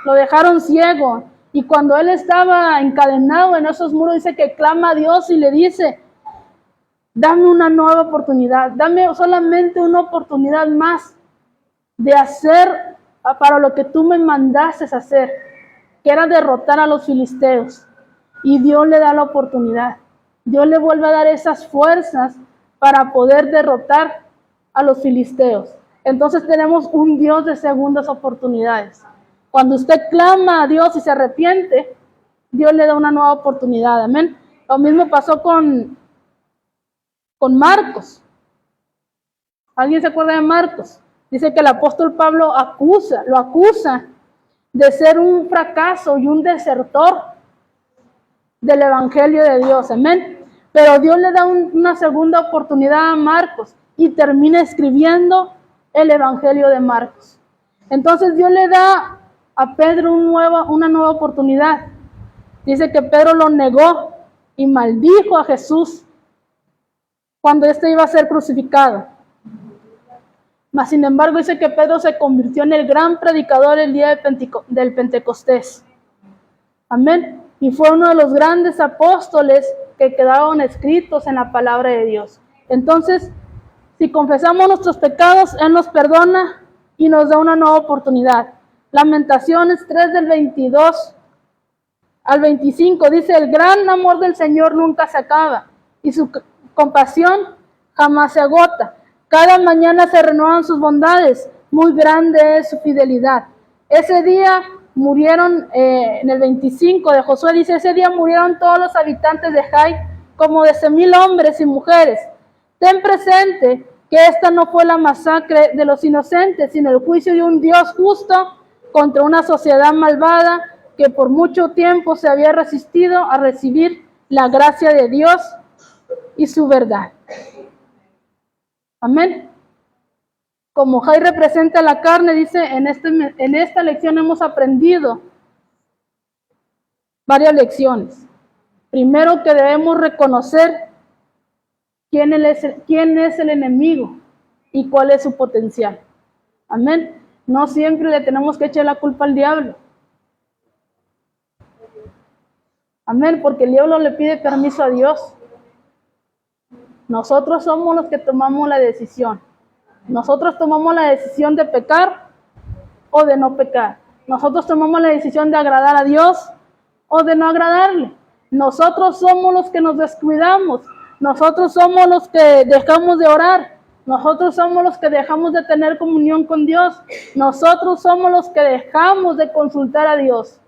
Lo dejaron ciego. Y cuando él estaba encadenado en esos muros, dice que clama a Dios y le dice, dame una nueva oportunidad, dame solamente una oportunidad más de hacer para lo que tú me mandaste hacer, que era derrotar a los filisteos. Y Dios le da la oportunidad. Dios le vuelve a dar esas fuerzas para poder derrotar a los filisteos. Entonces tenemos un Dios de segundas oportunidades. Cuando usted clama a Dios y se arrepiente, Dios le da una nueva oportunidad. Amén. Lo mismo pasó con Marcos. ¿Alguien se acuerda de Marcos? Dice que el apóstol Pablo lo acusa de ser un fracaso y un desertor del evangelio de Dios. Amén. Pero Dios le da una segunda oportunidad a Marcos y termina escribiendo el evangelio de Marcos. Entonces Dios le da a Pedro una nueva oportunidad. Dice que Pedro lo negó y maldijo a Jesús cuando éste iba a ser crucificado. Mas sin embargo dice que Pedro se convirtió en el gran predicador el día del Pentecostés. Amén. Y fue uno de los grandes apóstoles que quedaron escritos en la palabra de Dios. Entonces, si confesamos nuestros pecados, Él nos perdona y nos da una nueva oportunidad. Lamentaciones 3 del 22 al 25 dice, el gran amor del Señor nunca se acaba y su compasión jamás se agota. Cada mañana se renuevan sus bondades, muy grande es su fidelidad. Ese día murieron, en el 25 de Josué dice, ese día murieron todos los habitantes de Jai, como 10,000 hombres y mujeres. Ten presente que esta no fue la masacre de los inocentes, sino el juicio de un Dios justo contra una sociedad malvada que por mucho tiempo se había resistido a recibir la gracia de Dios y su verdad. Amén. Como Jai representa la carne, dice, en esta lección hemos aprendido varias lecciones. Primero, que debemos reconocer quién es el enemigo y cuál es su potencial. Amén. No siempre le tenemos que echar la culpa al diablo. Amén, porque el diablo le pide permiso a Dios. Nosotros somos los que tomamos la decisión. Nosotros tomamos la decisión de pecar o de no pecar. Nosotros tomamos la decisión de agradar a Dios o de no agradarle. Nosotros somos los que nos descuidamos. Nosotros somos los que dejamos de orar. Nosotros somos los que dejamos de tener comunión con Dios. Nosotros somos los que dejamos de consultar a Dios.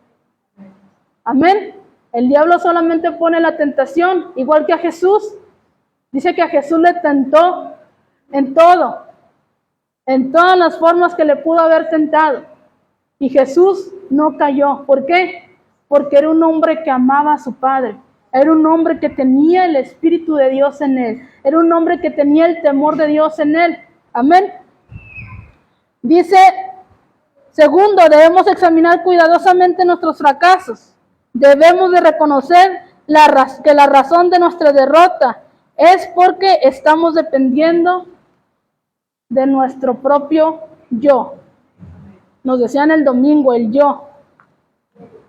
Amén. El diablo solamente pone la tentación, igual que a Jesús. Dice que a Jesús le tentó en todo, en todas las formas que le pudo haber tentado. Y Jesús no cayó. ¿Por qué? Porque era un hombre que amaba a su Padre. Era un hombre que tenía el Espíritu de Dios en él. Era un hombre que tenía el temor de Dios en él. Amén. Dice, segundo, debemos examinar cuidadosamente nuestros fracasos. Debemos de reconocer que la razón de nuestra derrota es porque estamos dependiendo de nuestro propio yo. Nos decían el domingo, el yo.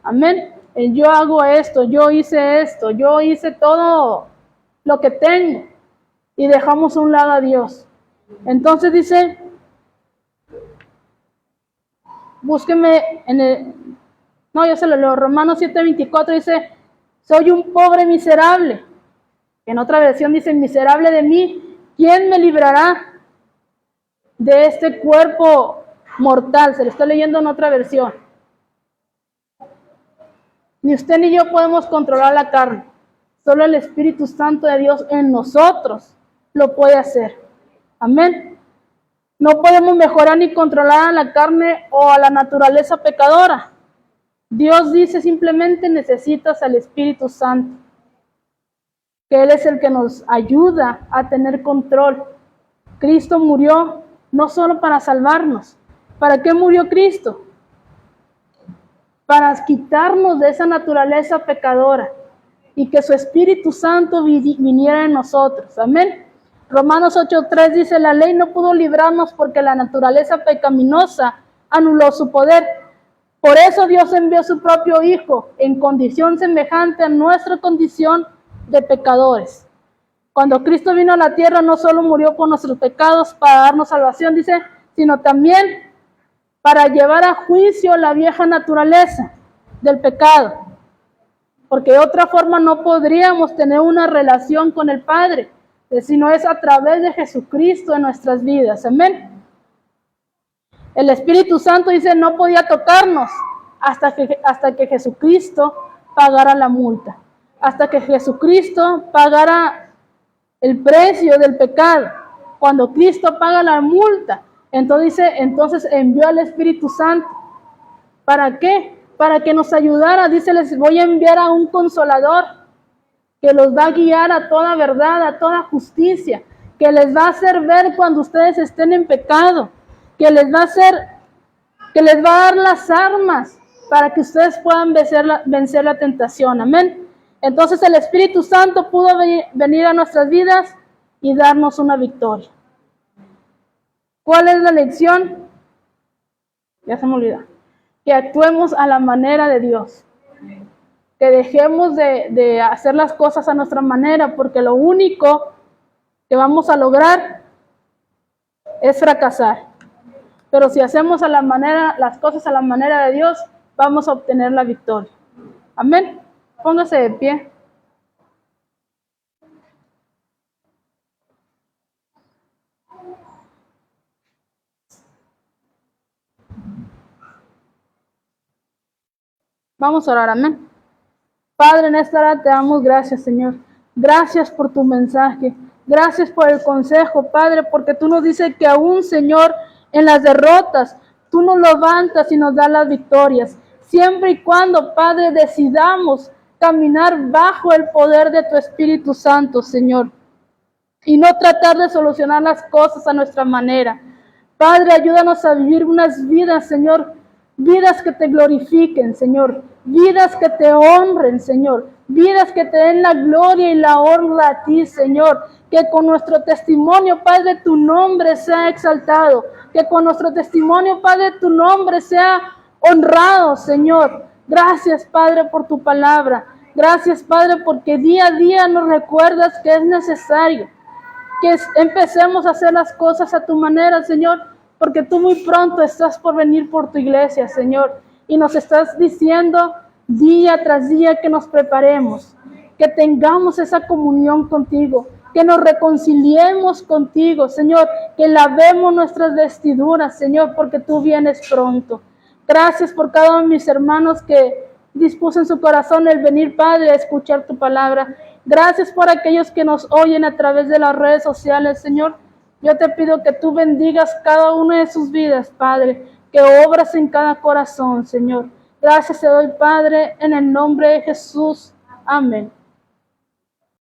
Amén. El yo hago esto, yo hice todo lo que tengo. y dejamos a un lado a Dios. Entonces dice, búsqueme yo se lo leo, Romanos 7:24 dice, soy un pobre miserable. En otra versión dice, miserable de mí, ¿quién me librará de este cuerpo mortal? Se lo estoy leyendo en otra versión. Ni usted ni yo podemos controlar la carne. Solo el Espíritu Santo de Dios en nosotros lo puede hacer. Amén. No podemos mejorar ni controlar a la carne o a la naturaleza pecadora. Dios dice simplemente necesitas al Espíritu Santo, que Él es el que nos ayuda a tener control. Cristo murió no solo para salvarnos. ¿Para qué murió Cristo? Para quitarnos de esa naturaleza pecadora y que su Espíritu Santo viniera en nosotros. Amén. Romanos 8:3 dice, la ley no pudo librarnos porque la naturaleza pecaminosa anuló su poder. Por eso Dios envió a su propio Hijo en condición semejante a nuestra condición de pecadores. Cuando Cristo vino a la tierra, no solo murió por nuestros pecados para darnos salvación, dice, sino también para llevar a juicio la vieja naturaleza del pecado. Porque de otra forma no podríamos tener una relación con el Padre, sino es a través de Jesucristo en nuestras vidas. Amén. El Espíritu Santo dice no podía tocarnos hasta que Jesucristo pagara la multa, hasta que Jesucristo pagara el precio del pecado. Cuando Cristo paga la multa, entonces envió al Espíritu Santo. ¿Para qué? Para que nos ayudara. Dice, les voy a enviar a un consolador que los va a guiar a toda verdad, a toda justicia, que les va a hacer ver cuando ustedes estén en pecado, que les va a dar las armas para que ustedes puedan vencer la tentación. Amén. Entonces el Espíritu Santo pudo venir a nuestras vidas y darnos una victoria. ¿Cuál es la lección? Ya se me olvidó. Que actuemos a la manera de Dios. Que dejemos de hacer las cosas a nuestra manera, porque lo único que vamos a lograr es fracasar. Pero si hacemos las cosas a la manera de Dios, vamos a obtener la victoria. Amén. Póngase de pie. Vamos a orar, amén. Padre, en esta hora te damos gracias, Señor. Gracias por tu mensaje. Gracias por el consejo, Padre, porque tú nos dices que aún, Señor, en las derrotas, tú nos levantas y nos das las victorias. Siempre y cuando, Padre, decidamos caminar bajo el poder de tu Espíritu Santo, Señor. Y no tratar de solucionar las cosas a nuestra manera. Padre, ayúdanos a vivir unas vidas, Señor, vidas que te glorifiquen, Señor, vidas que te honren, Señor, vidas que te den la gloria y la honra a ti, Señor, que con nuestro testimonio, Padre, tu nombre sea exaltado, que con nuestro testimonio, Padre, tu nombre sea honrado, Señor. Gracias, Padre, por tu palabra. Gracias, Padre, porque día a día nos recuerdas que es necesario que empecemos a hacer las cosas a tu manera, Señor, porque tú muy pronto estás por venir por tu iglesia, Señor, y nos estás diciendo día tras día que nos preparemos, que tengamos esa comunión contigo, que nos reconciliemos contigo, Señor, que lavemos nuestras vestiduras, Señor, porque tú vienes pronto. Gracias por cada uno de mis hermanos que dispuso en su corazón el venir, Padre, a escuchar tu palabra. Gracias por aquellos que nos oyen a través de las redes sociales, Señor. Yo te pido que tú bendigas cada una de sus vidas, Padre, que obras en cada corazón, Señor. Gracias te doy, Padre, en el nombre de Jesús. Amén.